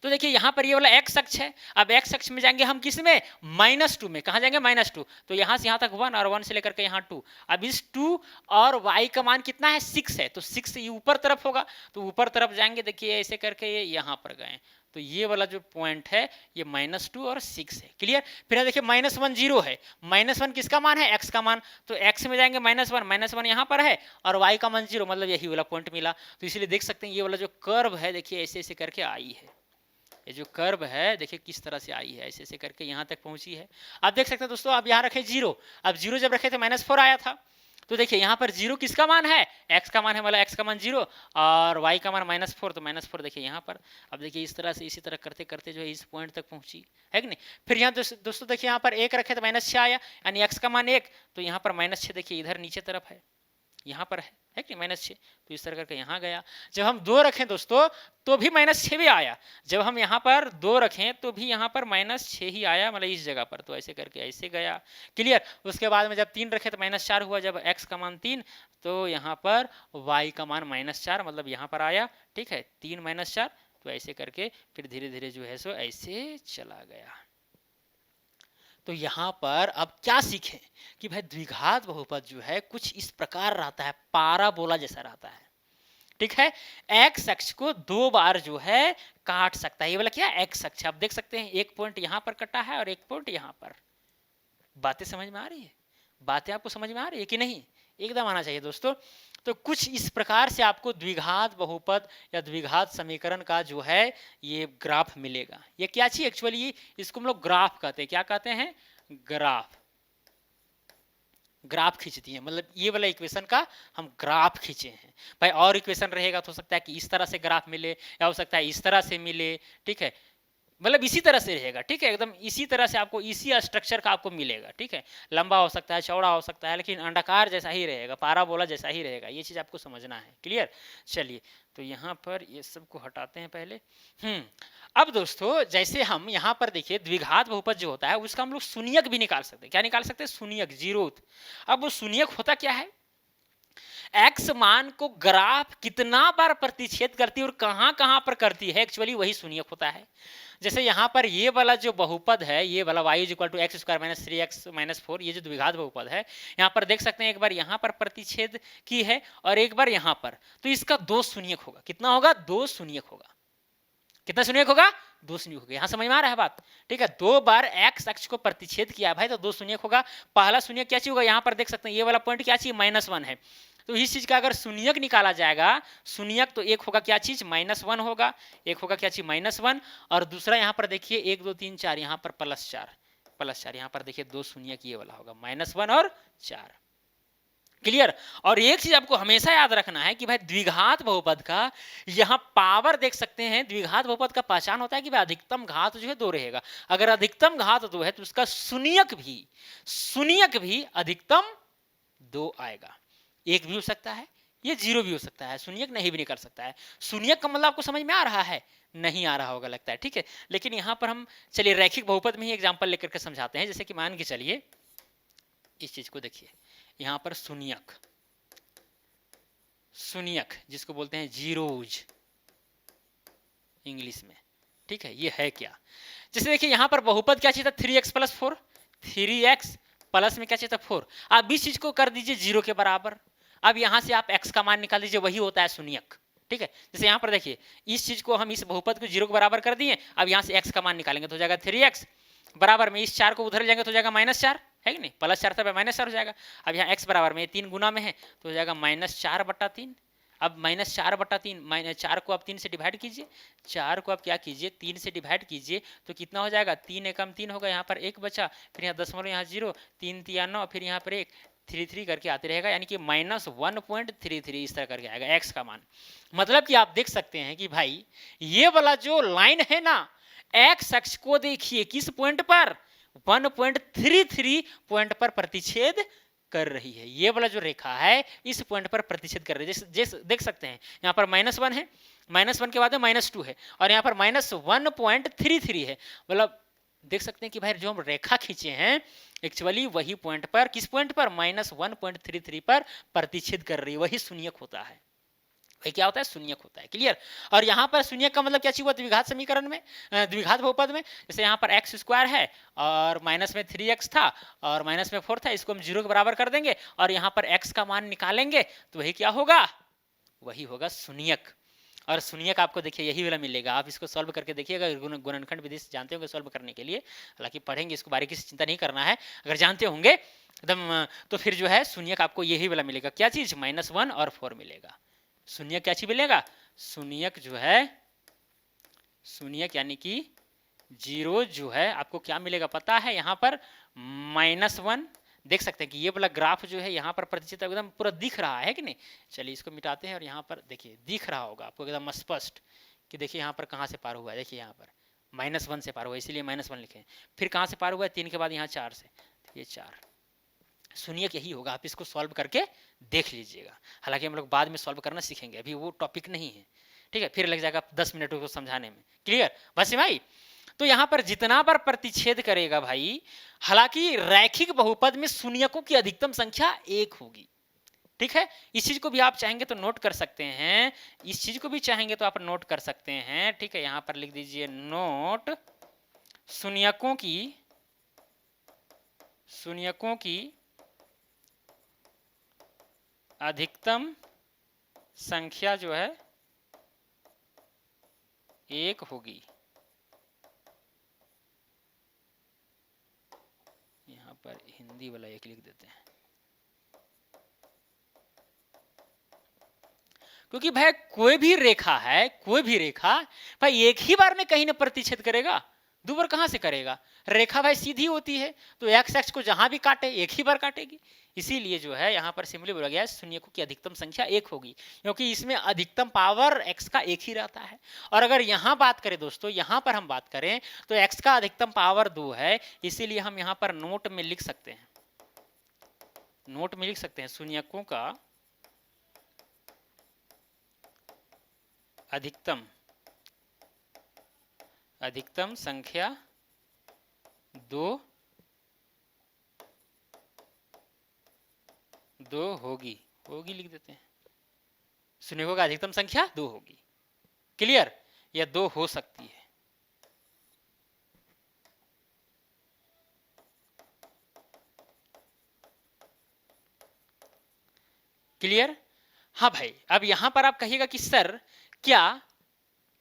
A: तो देखिए यहाँ पर ये वाला x अक्ष है, अब x अक्ष में जाएंगे हम किस में, -2 में, कहाँ जाएंगे -2, तो यहाँ से यहाँ तक 1 और 1 से लेकर के यहाँ 2। अब इस 2 और y का मान कितना है, 6 है, तो 6 ये ऊपर तरफ होगा, तो ऊपर तरफ जाएंगे, देखिए ऐसे करके ये यहाँ पर गए तो ये वाला जो पॉइंट है ये -2 और 6 है। क्लियर। फिर देखिए -1 0 है, -1 किसका मान है, x का मान, तो x में जाएंगे -1 यहाँ पर है और y का मान 0, मतलब यही वाला पॉइंट मिला। तो इसलिए देख सकते हैं ये वाला जो कर्व है, देखिए ऐसे ऐसे करके आई है, ये जो कर्व है देखिए किस तरह से आई है, ऐसे ऐसे करके यहाँ तक पहुंची है। आप देख सकते हैं दोस्तों, आप यहाँ रखे 0, अब 0 जब रखे थे -4 आया था, तो देखिए यहाँ पर 0 किसका मान है, x का मान है, मतलब x का मान 0 और y का मान -4, तो -4 देखिए यहाँ पर। अब देखिए इस तरह से इसी तरह करते करते जो है इस पॉइंट तक पहुंची है कि नहीं। फिर यहाँ दोस्तों देखिए यहाँ पर 1 रखे तो -6 आया, यानी x का मान 1, तो यहाँ पर -6 देखिए इधर नीचे तरफ है, यहाँ पर है कि -6, तो इस तरह करके यहाँ गया। जब हम 2 रखें दोस्तों तो भी -6 भी आया, जब हम यहाँ पर 2 रखें तो भी यहाँ पर -6 ही आया, मतलब इस जगह पर, तो ऐसे करके ऐसे गया। क्लियर। उसके बाद में जब 3 रखे तो -4 हुआ, जब x का मान 3 तो यहाँ पर y का मान -4, मतलब यहाँ पर आया, ठीक है, 3 -4, तो ऐसे करके फिर धीरे धीरे जो है सो ऐसे चला गया। तो यहाँ पर अब क्या सीखें कि भाई द्विघात बहुपद जो है कुछ इस प्रकार रहता है, पाराबोला जैसा रहता है, ठीक है। एक्स अक्ष को 2 बार जो है काट सकता है, ये वाला क्या एक्स अक्ष, आप देख सकते हैं एक पॉइंट यहाँ पर कटा है और एक पॉइंट यहाँ पर। बातें समझ में आ रही है, बातें आपको समझ में आ रही है कि नहीं, एकदम आना चाहिए दोस्तों। तो कुछ इस प्रकार से आपको द्विघात बहुपद या द्विघात समीकरण का जो है ये ग्राफ मिलेगा। ये क्या चीज एक्चुअली, इसको हम लोग ग्राफ कहते हैं, क्या कहते हैं, ग्राफ, ग्राफ खींच दिए, मतलब ये वाला इक्वेशन का हम ग्राफ खींचे हैं। भाई और इक्वेशन रहेगा तो हो सकता है कि इस तरह से ग्राफ मिले, या हो सकता है इस तरह से मिले, ठीक है, मतलब इसी तरह से रहेगा, ठीक है, एकदम इसी तरह से आपको इसी स्ट्रक्चर का आपको मिलेगा, ठीक है। लंबा हो सकता है, चौड़ा हो सकता है, लेकिन अंडाकार जैसा ही रहेगा, पाराबोला जैसा ही रहेगा, ये चीज आपको समझना है। क्लियर। चलिए तो यहाँ पर ये सबको हटाते हैं पहले। अब दोस्तों जैसे हम यहाँ पर देखिए द्विघात बहुपद जो होता है उसका हम लोग शून्यक भी निकाल सकते हैं। क्या निकाल सकते हैं, शून्यक, जीरोथ। अब वो शून्यक होता क्या है, एक्स मान को ग्राफ कितना बार प्रतिच्छेद करती है और कहां कहां पर करती है, एक्चुअली वही शून्यक होता है। जैसे यहाँ पर ये वाला जो बहुपद है, ये वाला y = x² - 3x - 4, ये जो द्विघात बहुपद है, यहाँ पर देख सकते हैं एक बार यहाँ पर प्रतिच्छेद की है और एक बार यहाँ पर, तो इसका 2 शून्यक होगा। कितना होगा, 2 शून्यक होगा। कितना शून्यक होगा, 2 शून्यक होगा। यहाँ समझ में आ रहा है बात, ठीक है। 2 बार x अक्ष को प्रतिच्छेद किया भाई तो 2 शून्यक होगा। पहला शून्यक क्या चीज होगा, यहाँ पर देख सकते हैं ये वाला पॉइंट क्या चीज, -1 है, तो इस चीज का अगर शून्यक निकाला जाएगा, शून्यक तो एक होगा क्या चीज, -1 होगा, एक होगा क्या चीज, -1, और दूसरा यहाँ पर देखिए 1 2 3 4, यहाँ पर +4, यहाँ पर देखिए 2 शून्यक ये वाला होगा, -1 और 4। क्लियर। और एक चीज आपको हमेशा याद रखना है कि भाई द्विघात बहुपद का यहाँ पावर देख सकते हैं। द्विघात बहुपद का पहचान होता है कि भाई अधिकतम घात जो है 2 रहेगा। अगर अधिकतम घात 2 है तो उसका शून्यक भी अधिकतम 2 आएगा। 1 भी हो सकता है, ये 0 भी हो सकता है, शून्यक नहीं भी निकल सकता है। शून्यक का मतलब आपको समझ में आ रहा है? नहीं आ रहा होगा लगता है, ठीक है। लेकिन यहाँ पर हम चलिए रैखिक बहुपद में ही एग्जाम्पल लेकर के समझाते हैं। जैसे कि मान के चलिए इस चीज को देखिए, यहाँ पर शून्यक जिसको बोलते हैं जीरोज इंग्लिश में, ठीक है। ये है क्या? जैसे देखिए यहाँ पर बहुपद क्या चाहिए था? 3x प्लस 4, 3x प्लस में क्या चाहिए था? 4। आप इस चीज को कर दीजिए 0 के बराबर। अब यहाँ से आप x का मान निकाल दीजिए, वही होता है शून्यक, ठीक है। जैसे यहाँ पर देखिए इस चीज को हम इस बहुपद को 0 के बराबर कर दिए। अब यहाँ से x का मान निकालेंगे तो हो जाएगा 3x बराबर में इस 4 को उधर जाएंगे तो हो जाएगा -4, है कि नहीं? +4 था -4 हो जाएगा। अब यहाँ x बराबर में 3 गुना में है तो हो जाएगा -4/3। अब -4/3 4 को आप 3 से डिवाइड कीजिए। 4 को आप क्या कीजिए? 3 से डिवाइड कीजिए तो कितना हो जाएगा? 3 एकम 3 होगा, यहाँ पर 1 बचा, फिर यहाँ दशमलव, यहाँ 0, 3 3 9, फिर यहाँ पर 1, 3 करके आते रहेगा, यानी कि -1.33 इस तरह करके आएगा x का मान। मतलब कि आप देख सकते हैं कि भाई ये वाला जो लाइन है ना, x अक्ष को देखिए किस पॉइंट पर? 1.33 पॉइंट पर प्रतिच्छेद कर रही है। ये वाला जो रेखा है इस पॉइंट पर प्रतिच्छेद कर रही है। जैसे देख सकते हैं यहाँ पर -1 है, -1 के बाद में -2 है, और यहाँ पर -1.33 है। मतलब देख सकते हैं कि भाई जो हम रेखा खींचे हैं एक्चुअली वही पॉइंट पर, किस पॉइंट पर? -1.33 पर प्रतिच्छेद कर रही है। वही शून्यक होता है। वही क्या होता है? शून्यक होता है। क्लियर। और यहाँ पर शून्यक का मतलब क्या चाहिए हुआ? द्विघात समीकरण में, द्विघात बहुपद में, जैसे यहाँ पर x² है और माइनस में 3x था और माइनस में 4 था, इसको हम 0 के बराबर कर देंगे और यहाँ पर x का मान निकालेंगे तो वही क्या होगा? वही होगा शून्यक। और शून्यक आपको देखिए यही वाला मिलेगा। आप इसको सॉल्व करके देखिएगा, गुणनखंड विधि जानते होंगे सॉल्व करने के लिए, हालांकि पढ़ेंगे इसको, बारीकी से चिंता नहीं करना है। अगर जानते होंगे एकदम तो फिर जो है शून्यक आपको यही वाला मिलेगा। क्या चीज? -1 और 4 मिलेगा। शून्यक क्या चीज मिलेगा? शून्यक जो है, शून्यक यानी कि 0 जो है आपको क्या मिलेगा पता है? यहाँ पर -1 देख सकते हैं कि ये वाला ग्राफ जो है यहाँ पर प्रतिच्छेद एकदम पूरा दिख रहा है कि नहीं? चलिए इसको मिटाते हैं और यहाँ पर देखिए दिख रहा होगा आपको एकदम स्पष्ट कि देखिए यहाँ पर कहाँ से पार हुआ है। देखिए यहाँ पर -1 से पार हुआ, इसीलिए -1 लिखे। फिर कहाँ से पार हुआ है? 3 के बाद यहाँ 4 से, ये 4। शून्यक यही होगा। आप इसको सॉल्व करके देख लीजिएगा। हालांकि हम लोग बाद में सॉल्व करना सीखेंगे, अभी वो टॉपिक नहीं है, ठीक है। फिर लग जाएगा 10 मिनट को समझाने में। क्लियर बस भाई। तो यहाँ पर जितना बार प्रतिच्छेद करेगा भाई, हालांकि रैखिक बहुपद में शून्यकों की अधिकतम संख्या 1 होगी, ठीक है। इस चीज को भी आप चाहेंगे तो नोट कर सकते हैं, इस चीज को भी चाहेंगे तो आप नोट कर सकते हैं, ठीक है। यहाँ पर लिख दीजिए नोट, शून्यकों की अधिकतम संख्या जो है 1 होगी। यहाँ पर हिंदी वाला 1 लिख देते हैं, क्योंकि भाई कोई भी रेखा भाई एक ही बार में कहीं ना प्रतिच्छेद करेगा, 2 बार कहां से करेगा? रेखा भाई सीधी होती है तो x अक्ष को जहां भी काटे एक ही बार काटेगी। इसीलिए जो है यहाँ पर सिंपली बोला गया है शून्यकों की अधिकतम संख्या 1 होगी, क्योंकि इसमें अधिकतम पावर x का 1 ही रहता है। और अगर यहाँ बात करें दोस्तों, यहाँ पर हम बात करें तो x का अधिकतम पावर 2 है, इसीलिए हम यहाँ पर नोट में लिख सकते हैं, शून्यकों का अधिकतम संख्या 2 होगी लिख देते हैं। शून्यकों का अधिकतम संख्या 2 होगी। क्लियर? या 2 हो सकती है। क्लियर? हाँ भाई। अब यहां पर आप कहिएगा कि सर क्या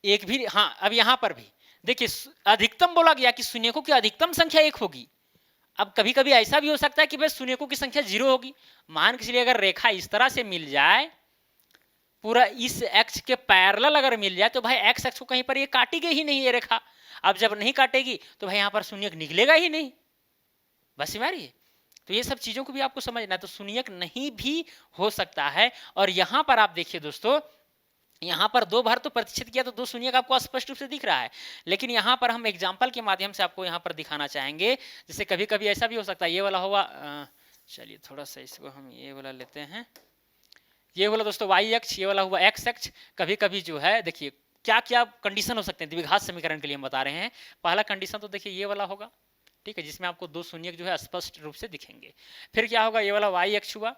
A: एक भी, हाँ अब यहां पर भी देखिए अधिकतम बोला गया कि शून्यकों की अधिकतम संख्या 1 होगी। अब कभी कभी ऐसा भी हो सकता है कि भाई शून्यकों की संख्या 0 होगी। मान के चलिए अगर रेखा इस तरह से मिल जाए, पूरा इस अक्ष के पैरेलल अगर मिल जाए तो भाई एक्स अक्ष को कहीं पर ये काटेगी ही नहीं ये रेखा। अब जब नहीं काटेगी तो भाई यहाँ पर शून्यक निकलेगा ही नहीं, बस हमारी। तो ये सब चीजों को भी आपको समझना है। तो शून्यक नहीं भी हो सकता है। और यहां पर आप देखिए दोस्तों, यहाँ पर दो बार तो प्रतिशत किया तो दो शून्यक आपको स्पष्ट रूप से दिख रहा है, लेकिन यहाँ पर हम एग्जाम्पल के माध्यम से आपको यहाँ पर दिखाना चाहेंगे। जैसे कभी कभी ऐसा भी हो सकता है, ये वाला हुआ, चलिए थोड़ा सा इसको हम ये वाला लेते हैं, ये वाला दोस्तों वाई अक्ष, ये वाला हुआ एक्स अक्ष। कभी कभी जो है देखिए क्या क्या कंडीशन हो सकते हैं द्विघात समीकरण के लिए हम बता रहे हैं। पहला कंडीशन तो देखिए ये वाला होगा, ठीक है, जिसमें आपको दो शून्यक जो है स्पष्ट रूप से दिखेंगे। फिर क्या होगा, ये वाला वाई अक्ष हुआ,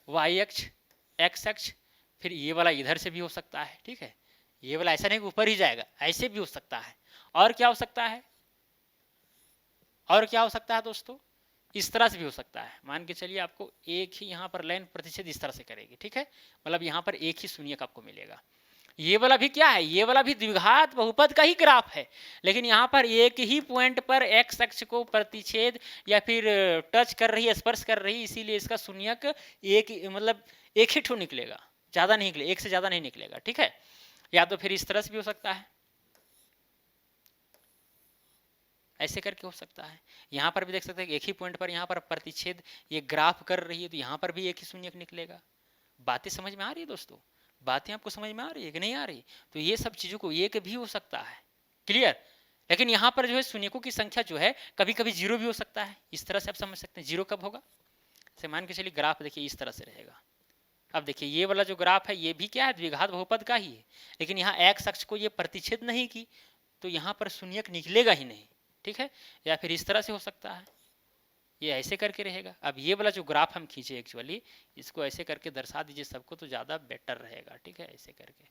A: वाई अक्ष एक्स अक्ष, फिर ये वाला इधर से भी हो सकता है, ठीक है, ये वाला ऐसा नहीं कि ऊपर ही जाएगा, ऐसे भी हो सकता है। और क्या हो सकता है, और क्या हो सकता है दोस्तों, इस तरह से भी हो सकता है। मान के चलिए आपको एक ही यहाँ पर लाइन प्रतिच्छेद इस तरह से करेगी, ठीक है, मतलब यहाँ पर एक ही शून्यक आपको मिलेगा। ये वाला भी क्या है, ये वाला भी द्विघात बहुपद का ही ग्राफ है, लेकिन यहाँ पर एक ही पॉइंट पर एक्स अक्ष को प्रतिच्छेद या फिर टच कर रही है, स्पर्श कर रही है, इसीलिए इसका शून्यक एक मतलब एक ही ठो निकलेगा, ज्यादा नहीं निकले, एक से ज्यादा नहीं निकलेगा, ठीक है। या तो फिर इस तरह से भी हो सकता है, ऐसे करके हो सकता है। यहाँ पर भी देख सकते हैं एक ही पॉइंट पर यहाँ पर प्रतिच्छेद ये ग्राफ कर रही है, तो यहाँ पर भी एक ही शून्यक निकलेगा। बातें समझ में आ रही है दोस्तों, बातें आपको समझ में आ रही है कि नहीं आ रही। तो ये सब चीजों को एक भी हो सकता है, क्लियर। लेकिन यहाँ पर जो है शून्यकों की संख्या जो है कभी कभी जीरो भी हो सकता है, इस तरह से आप समझ सकते हैं। जीरो कब होगा, से मान के चलिए ग्राफ देखिए इस तरह से रहेगा। अब देखिए ये वाला जो ग्राफ है ये भी क्या है, द्विघात बहुपद का ही है, लेकिन यहाँ एक्स अक्ष को ये प्रतिच्छेद नहीं की, तो यहाँ पर शून्यक निकलेगा ही नहीं, ठीक है। या फिर इस तरह से हो सकता है, ये ऐसे करके रहेगा। अब ये वाला जो ग्राफ हम खींचे एक्चुअली इसको ऐसे करके दर्शा दीजिए सबको, तो ज़्यादा बेटर रहेगा, ठीक है, ऐसे करके,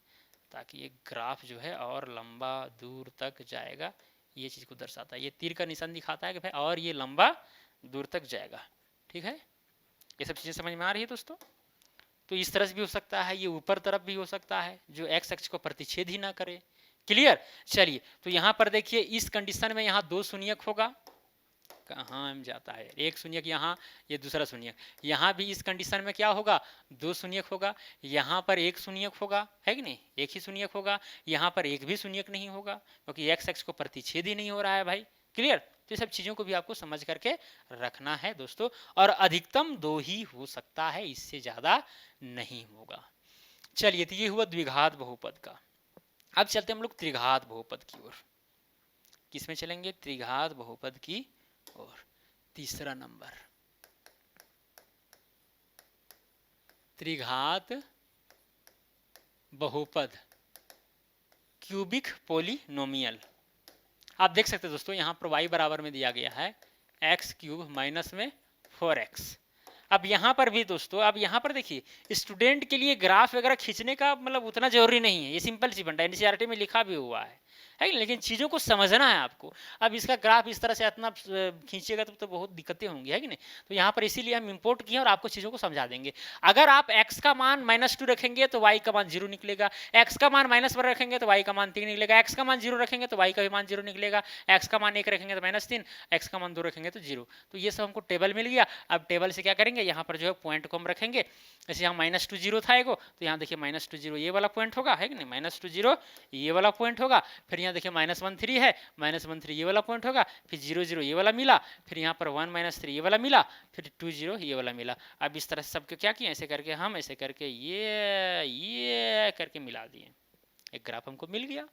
A: ताकि ये ग्राफ जो है और लंबा दूर तक जाएगा। ये चीज़ को दर्शाता है, ये तीर का निशान दिखाता है कि भाई और ये लंबा दूर तक जाएगा, ठीक है। ये सब चीज़ें समझ में आ रही है दोस्तों। तो इस तरह से भी हो सकता है, ये ऊपर तरफ भी हो सकता है जो एक्स अक्ष को प्रतिच्छेद ही ना करे, क्लियर। चलिए तो यहाँ पर देखिए इस कंडीशन में यहाँ दो शून्यक होगा, कहाँ जाता है, एक शून्यक यहाँ, ये दूसरा शून्यक, यहाँ भी इस कंडीशन में क्या होगा, दो शून्यक होगा। यहाँ पर एक शून्यक होगा, है कि नहीं, एक ही शून्यक होगा। यहाँ पर एक भी शून्यक नहीं होगा क्योंकि एक्स अक्ष को प्रतिच्छेद ही नहीं हो रहा है भाई, क्लियर। तो ये सब चीजों को भी आपको समझ करके रखना है दोस्तों। और अधिकतम दो ही हो सकता है, इससे ज्यादा नहीं होगा। चलिए तो ये हुआ द्विघात बहुपद का। अब चलते हम लोग त्रिघात बहुपद की ओर। किसमें चलेंगे, त्रिघात बहुपद की और तीसरा नंबर त्रिघात बहुपद क्यूबिक पोलिनोमियल। आप देख सकते हैं दोस्तों यहाँ पर y बराबर में दिया गया है एक्स क्यूब माइनस में 4x। अब यहाँ पर भी दोस्तों, अब यहाँ पर देखिए स्टूडेंट के लिए ग्राफ वगैरह खींचने का मतलब उतना जरूरी नहीं है, ये सिंपल सी बनता है, एनसीईआरटी में लिखा भी हुआ है लेकिन चीज़ों को समझना है आपको। अब इसका ग्राफ इस तरह से इतना खींचेगा तो बहुत दिक्कतें होंगी, है कि नहीं। तो यहाँ पर इसीलिए हम इंपोर्ट किए और आपको चीज़ों को समझा देंगे। अगर आप x का मान -2 रखेंगे तो y का मान 0 निकलेगा, x का मान -1 रखेंगे तो y का मान 3 निकलेगा, x का मान 0 रखेंगे तो y का भी मान 0 निकलेगा, x का मान 1 रखेंगे तो -3, x का मान 2 रखेंगे तो 0। तो ये सब हमको टेबल मिल गया। अब टेबल से क्या करेंगे, यहाँ पर जो है पॉइंट को हम रखेंगे। जैसे यहाँ -2 0 था एगो, तो यहाँ देखिए -2 0 ये वाला पॉइंट होगा, है कि नहीं, -2 0 ये वाला पॉइंट होगा। फिर यहाँ देखिए -1 3 है, -1 3 ये वाला पॉइंट होगा, फिर 0 0 ये वाला मिला, फिर यहाँ पर 1 -3 ये वाला मिला, फिर 2 0 ये वाला मिला। अब इस तरह से सबके क्या किए, ऐसे करके हम ऐसे करके ये करके मिला दिए, एक ग्राफ हमको मिल गया,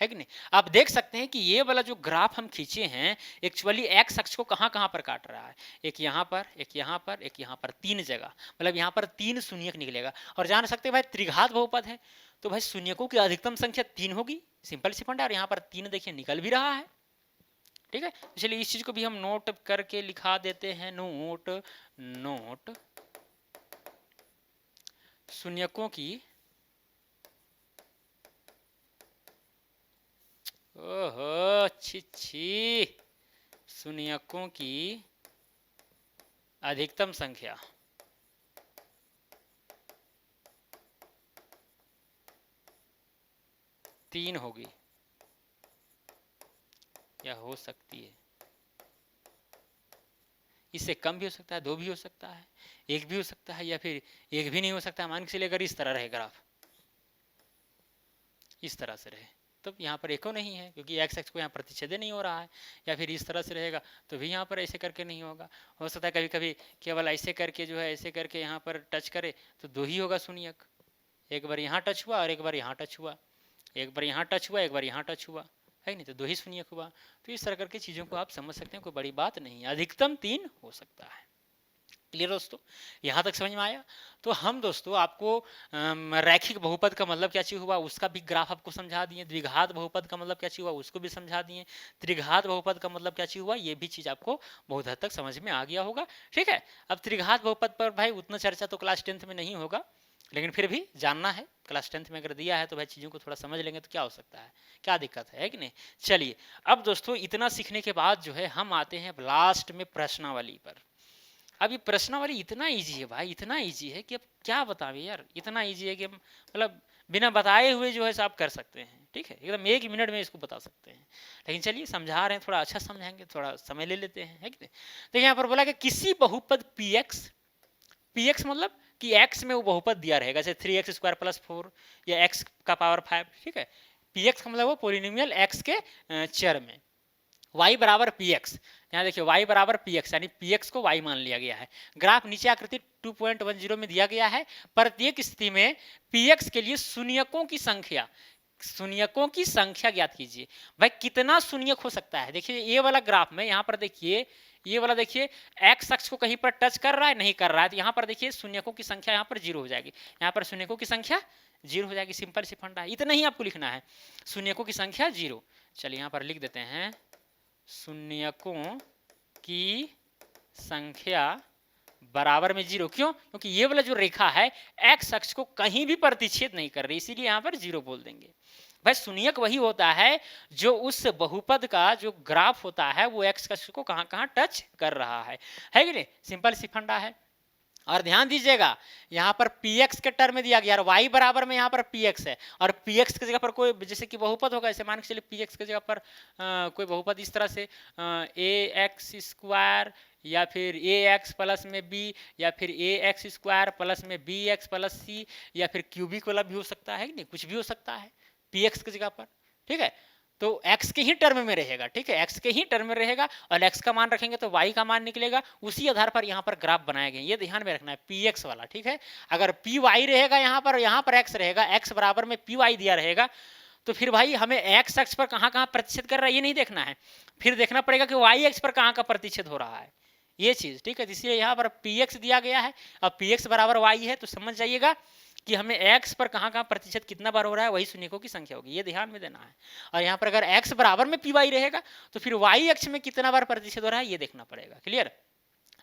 A: है कि नहीं। आप देख सकते हैं कि ये वाला जो ग्राफ हम खींचे हैं एक्चुअली एक्स अक्ष को कहाँ कहाँ पर काट रहा है, एक यहाँ पर, एक यहाँ पर, एक यहाँ पर, 3 जगह, मतलब यहाँ पर 3 शून्यक निकलेगा। और जान सकते हैं भाई त्रिघात बहुपद है तो भाई शून्यकों की अधिकतम संख्या 3 होगी, सिंपल सी फंडा। और यहाँ पर 3 देखिए निकल भी रहा है, ठीक है। चलिए इस चीज को भी हम नोट करके लिखा देते हैं, नोट नोट शून्यकों की ओहो छी शून्यकों की अधिकतम संख्या 3 होगी या हो सकती है, इससे कम भी हो सकता है, 2 भी हो सकता है, 1 भी हो सकता है, या फिर 1 भी नहीं हो सकता। मान के चलिए अगर इस तरह रहे ग्राफ, इस तरह से रहे मतलब यहाँ पर एको नहीं है, क्योंकि एक्स एक्स को यहाँ प्रतिच्छेद नहीं हो रहा है। या फिर इस तरह से रहेगा तो भी यहाँ पर ऐसे करके नहीं होगा। हो सकता है कभी कभी केवल ऐसे करके जो है ऐसे करके यहाँ पर टच करे तो दो ही होगा शून्यक, एक बार यहाँ टच हुआ और एक बार यहाँ टच हुआ, एक बार यहाँ टच हुआ एक बार यहाँ टच हुआ, है नहीं, तो दो ही शून्यक हुआ। तो इस तरह करके चीज़ों को आप समझ सकते हैं, कोई बड़ी बात नहीं है, अधिकतम 3 हो सकता है। क्लियर दोस्तों, यहाँ तक समझ में आया? तो हम दोस्तों आपको रैखिक बहुपद का मतलब क्या चीज हुआ उसका भी ग्राफ आपको समझा दिए, द्विघात बहुपद का मतलब क्या चीज हुआ उसको भी समझा दिए, त्रिघात बहुपद का मतलब क्या चीज हुआ ये भी चीज आपको बहुत हद तक समझ में आ गया होगा। ठीक है, अब त्रिघात बहुपद पर भाई उतना चर्चा तो क्लास 10th में नहीं होगा, लेकिन फिर भी जानना है, क्लास 10th में अगर दिया है तो भाई चीज़ों को थोड़ा समझ लेंगे तो क्या हो सकता है, क्या दिक्कत है कि नहीं। चलिए अब दोस्तों इतना सीखने के बाद जो है हम आते हैं लास्ट में प्रश्नावली पर। अब ये प्रश्नावली इतना इजी है भाई, इतना इजी है कि अब क्या बतावे यार, इतना इजी है कि हम मतलब बिना बताए हुए जो है सब कर सकते हैं। ठीक है, एकदम 1 मिनट में इसको बता सकते हैं, लेकिन चलिए समझा रहे हैं, थोड़ा अच्छा समझाएंगे, थोड़ा समय ले लेते हैं, है कि नहीं। देखिए यहाँ पर बोला कि किसी बहुपद px मतलब कि x में वो बहुपद दिया रहेगा, जैसे 3x स्क्वायर प्लस 4 या x का पावर 5। ठीक है, px का मतलब वो पोलिनोमियल x के चर में, y बराबर px, यहाँ देखिए y बराबर px यानी px को y मान लिया गया है। ग्राफ नीचे आकृति 2.10 में दिया गया है। प्रत्येक स्थिति में px के लिए शून्यकों की संख्या ज्ञात कीजिए। भाई कितना शून्यक हो सकता है, देखिए ये वाला ग्राफ में यहाँ पर देखिए, ये वाला देखिए x अक्ष को कहीं पर टच कर रहा है, नहीं कर रहा है, तो यहाँ पर देखिए शून्यकों की संख्या यहाँ पर 0 हो जाएगी, यहाँ पर शून्यकों की संख्या 0 हो जाएगी। सिंपल सी फंडा है, इतना ही आपको लिखना है, शून्यकों की संख्या 0। चलिए यहाँ पर लिख देते हैं शून्यकों की संख्या बराबर में 0। क्यों? क्योंकि ये वाला जो रेखा है x अक्ष को कहीं भी प्रतिच्छेद नहीं कर रही, इसीलिए यहाँ पर 0 बोल देंगे। भाई शून्यक वही होता है जो उस बहुपद का जो ग्राफ होता है वो x अक्ष को कहाँ कहाँ टच कर रहा है कि नहीं। सिंपल सी फंडा है। और ध्यान दीजिएगा यहाँ पर px के टर्म में दिया गया, y बराबर में यहाँ पर px है, और px की जगह पर कोई जैसे कि बहुपद होगा, ऐसे मान के चलिए px की जगह पर कोई बहुपद इस तरह से ax स्क्वायर या फिर ax प्लस में b या फिर ax स्क्वायर प्लस में bx प्लस c या फिर क्यूबिक वाला भी हो सकता है कि नहीं, कुछ भी हो सकता है px की जगह पर। ठीक है, तो x के ही टर्म में रहेगा, ठीक है, x के ही टर्म में रहेगा, और x का मान रखेंगे तो y का मान निकलेगा, उसी आधार पर यहाँ पर ग्राफ बनाए गए, ये ध्यान में रखना है px वाला। ठीक है, अगर py रहेगा यहाँ पर x रहेगा, x बराबर में py दिया रहेगा, तो फिर भाई हमें x अक्ष पर कहाँ कहाँ प्रतिच्छेद कर रहा है ये नहीं देखना है, फिर देखना पड़ेगा कि y अक्ष पर कहाँ का प्रतिच्छेद हो रहा है, ये चीज। ठीक है, इसलिए यहाँ पर px दिया गया है, अब px बराबर y है तो समझ जाइएगा कि हमें x पर कहाँ कहाँ प्रतिशत कितना बार हो रहा है, वही शून्यकों की संख्या होगी, ये ध्यान में देना है। और यहाँ पर अगर x बराबर में py रहेगा तो फिर y अक्ष में कितना बार प्रतिशत हो रहा है ये देखना पड़ेगा। क्लियर?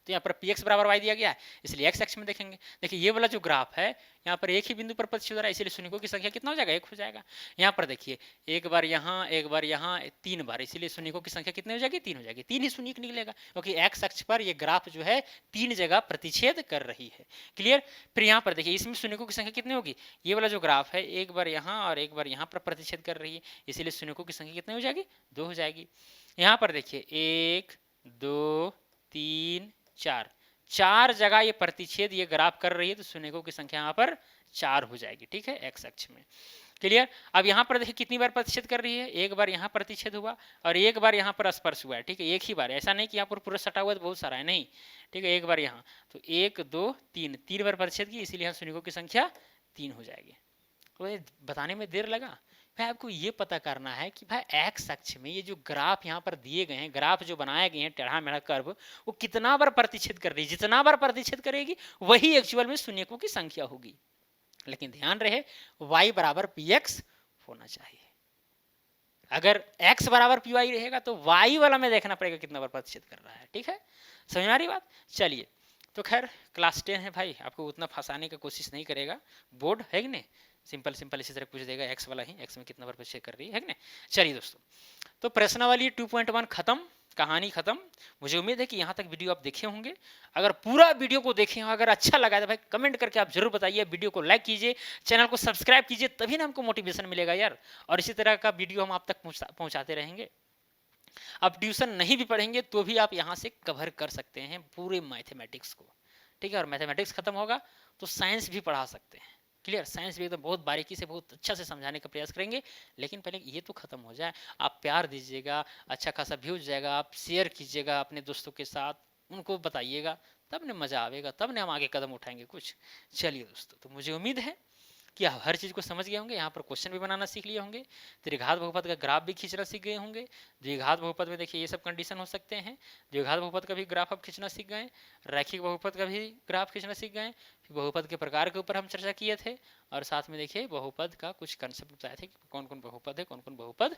A: तो यहाँ पर px बराबर y दिया गया है, इसलिए x अक्ष में देखेंगे। देखिए ये वाला जो ग्राफ है यहाँ पर एक ही बिंदु पर प्रतिशत हो रहा है, इसलिए शून्यकों की संख्या कितना हो जाएगा, 1 हो जाएगा। यहाँ पर देखिए एक बार यहाँ 3 बार, इसीलिए शून्यकों की संख्या कितनी हो जाएगी, 3 हो जाएगी, 3 ही शून्यक निकलेगा, क्योंकि x अक्ष पर ये ग्राफ जो है 3 जगह प्रतिच्छेद कर रही है। क्लियर? फिर यहाँ पर देखिए इसमें शून्यकों की संख्या कितनी होगी, ये वाला जो ग्राफ है एक बार यहाँ और एक बार यहाँ पर प्रतिच्छेद कर रही है, इसीलिए शून्यकों की संख्या कितनी हो जाएगी, 2 हो जाएगी। यहाँ पर देखिए 1 2 3 4 जगह ये प्रतिच्छेद ये ग्राफ कर रही है, तो शून्यकों की संख्या यहाँ पर 4 हो जाएगी। ठीक है, x अक्ष में। क्लियर? अब यहाँ पर देखिए कितनी बार प्रतिच्छेद कर रही है, एक बार यहाँ प्रतिच्छेद हुआ और एक बार यहाँ पर स्पर्श हुआ है। ठीक है, एक ही बार, ऐसा नहीं कि यहाँ पर पूरा सटा हुआ है तो बहुत सारा है, नहीं। ठीक है, एक बार यहाँ, तो 1 2 3 बार प्रतिच्छेद की, इसीलिए यहाँ शून्यकों की संख्या 3 हो जाएगी। तो ये बताने में देर लगा भाई, आपको ये पता करना है कि भाई x अक्ष में ये जो ग्राफ यहाँ पर दिए गए हैं, ग्राफ जो बनाए गए हैं टेढ़ा मेढ़ा कर्व, वो कितना बार प्रतिच्छेद कर रही है, जितना बार प्रतिच्छेद करेगी वही एक्चुअल में शून्यकों की संख्या होगी। लेकिन ध्यान रहे y बराबर px होना चाहिए। अगर x बराबर py रहेगा तो y वाला में देखना पड़ेगा कितना बार प्रतिच्छेद कर रहा है। ठीक है, समझ में आ रही बात? चलिए, तो खैर क्लास 10 है भाई, आपको उतना फंसाने की कोशिश नहीं करेगा, बोर्ड है कि नहीं, सिंपल इसी तरह पूछ देगा, एक्स वाला ही, एक्स में कितना बार प्रतिच्छेद कर रही है कि नहीं। चलिए दोस्तों, तो प्रश्नावली 2.1 खत्म, कहानी खत्म। मुझे उम्मीद है कि यहाँ तक वीडियो आप देखे होंगे। अगर पूरा वीडियो को देखे हो, अगर अच्छा लगा तो भाई कमेंट करके आप जरूर बताइए, वीडियो को लाइक कीजिए, चैनल को सब्सक्राइब कीजिए, तभी ना हमको मोटिवेशन मिलेगा यार, और इसी तरह का वीडियो हम आप तक पहुँचाते रहेंगे। आप ट्यूशन नहीं भी पढ़ेंगे तो भी आप यहाँ से कवर कर सकते हैं पूरे मैथमेटिक्स को। ठीक है, और मैथमेटिक्स खत्म होगा तो साइंस भी पढ़ा सकते हैं। क्लियर, साइंस भी एकदम बहुत बारीकी से बहुत अच्छा से समझाने का प्रयास करेंगे। लेकिन पहले ये तो खत्म हो जाए, आप प्यार दीजिएगा, अच्छा खासा व्यूज जाएगा, आप शेयर कीजिएगा अपने दोस्तों के साथ, उनको बताइएगा, तब ने मजा आएगा, तब ने हम आगे कदम उठाएंगे कुछ। चलिए दोस्तों, तो मुझे उम्मीद है कि आप हर चीज़ को समझ गए होंगे। यहाँ पर क्वेश्चन भी बनाना सीख लिए होंगे, त्रिघात बहुपद का ग्राफ भी खींचना सीख गए होंगे। द्विघात बहुपद में देखिए ये सब कंडीशन हो सकते हैं। द्विघात बहुपद का भी ग्राफ आप खींचना सीख गए, रैखिक बहुपद का भी ग्राफ खींचना सीख गए, फिर बहुपद के प्रकार के ऊपर हम चर्चा किए थे, और साथ में देखिए बहुपद का कुछ कंसेप्ट बताए थे कि कौन कौन बहुपद है, कौन कौन बहुपद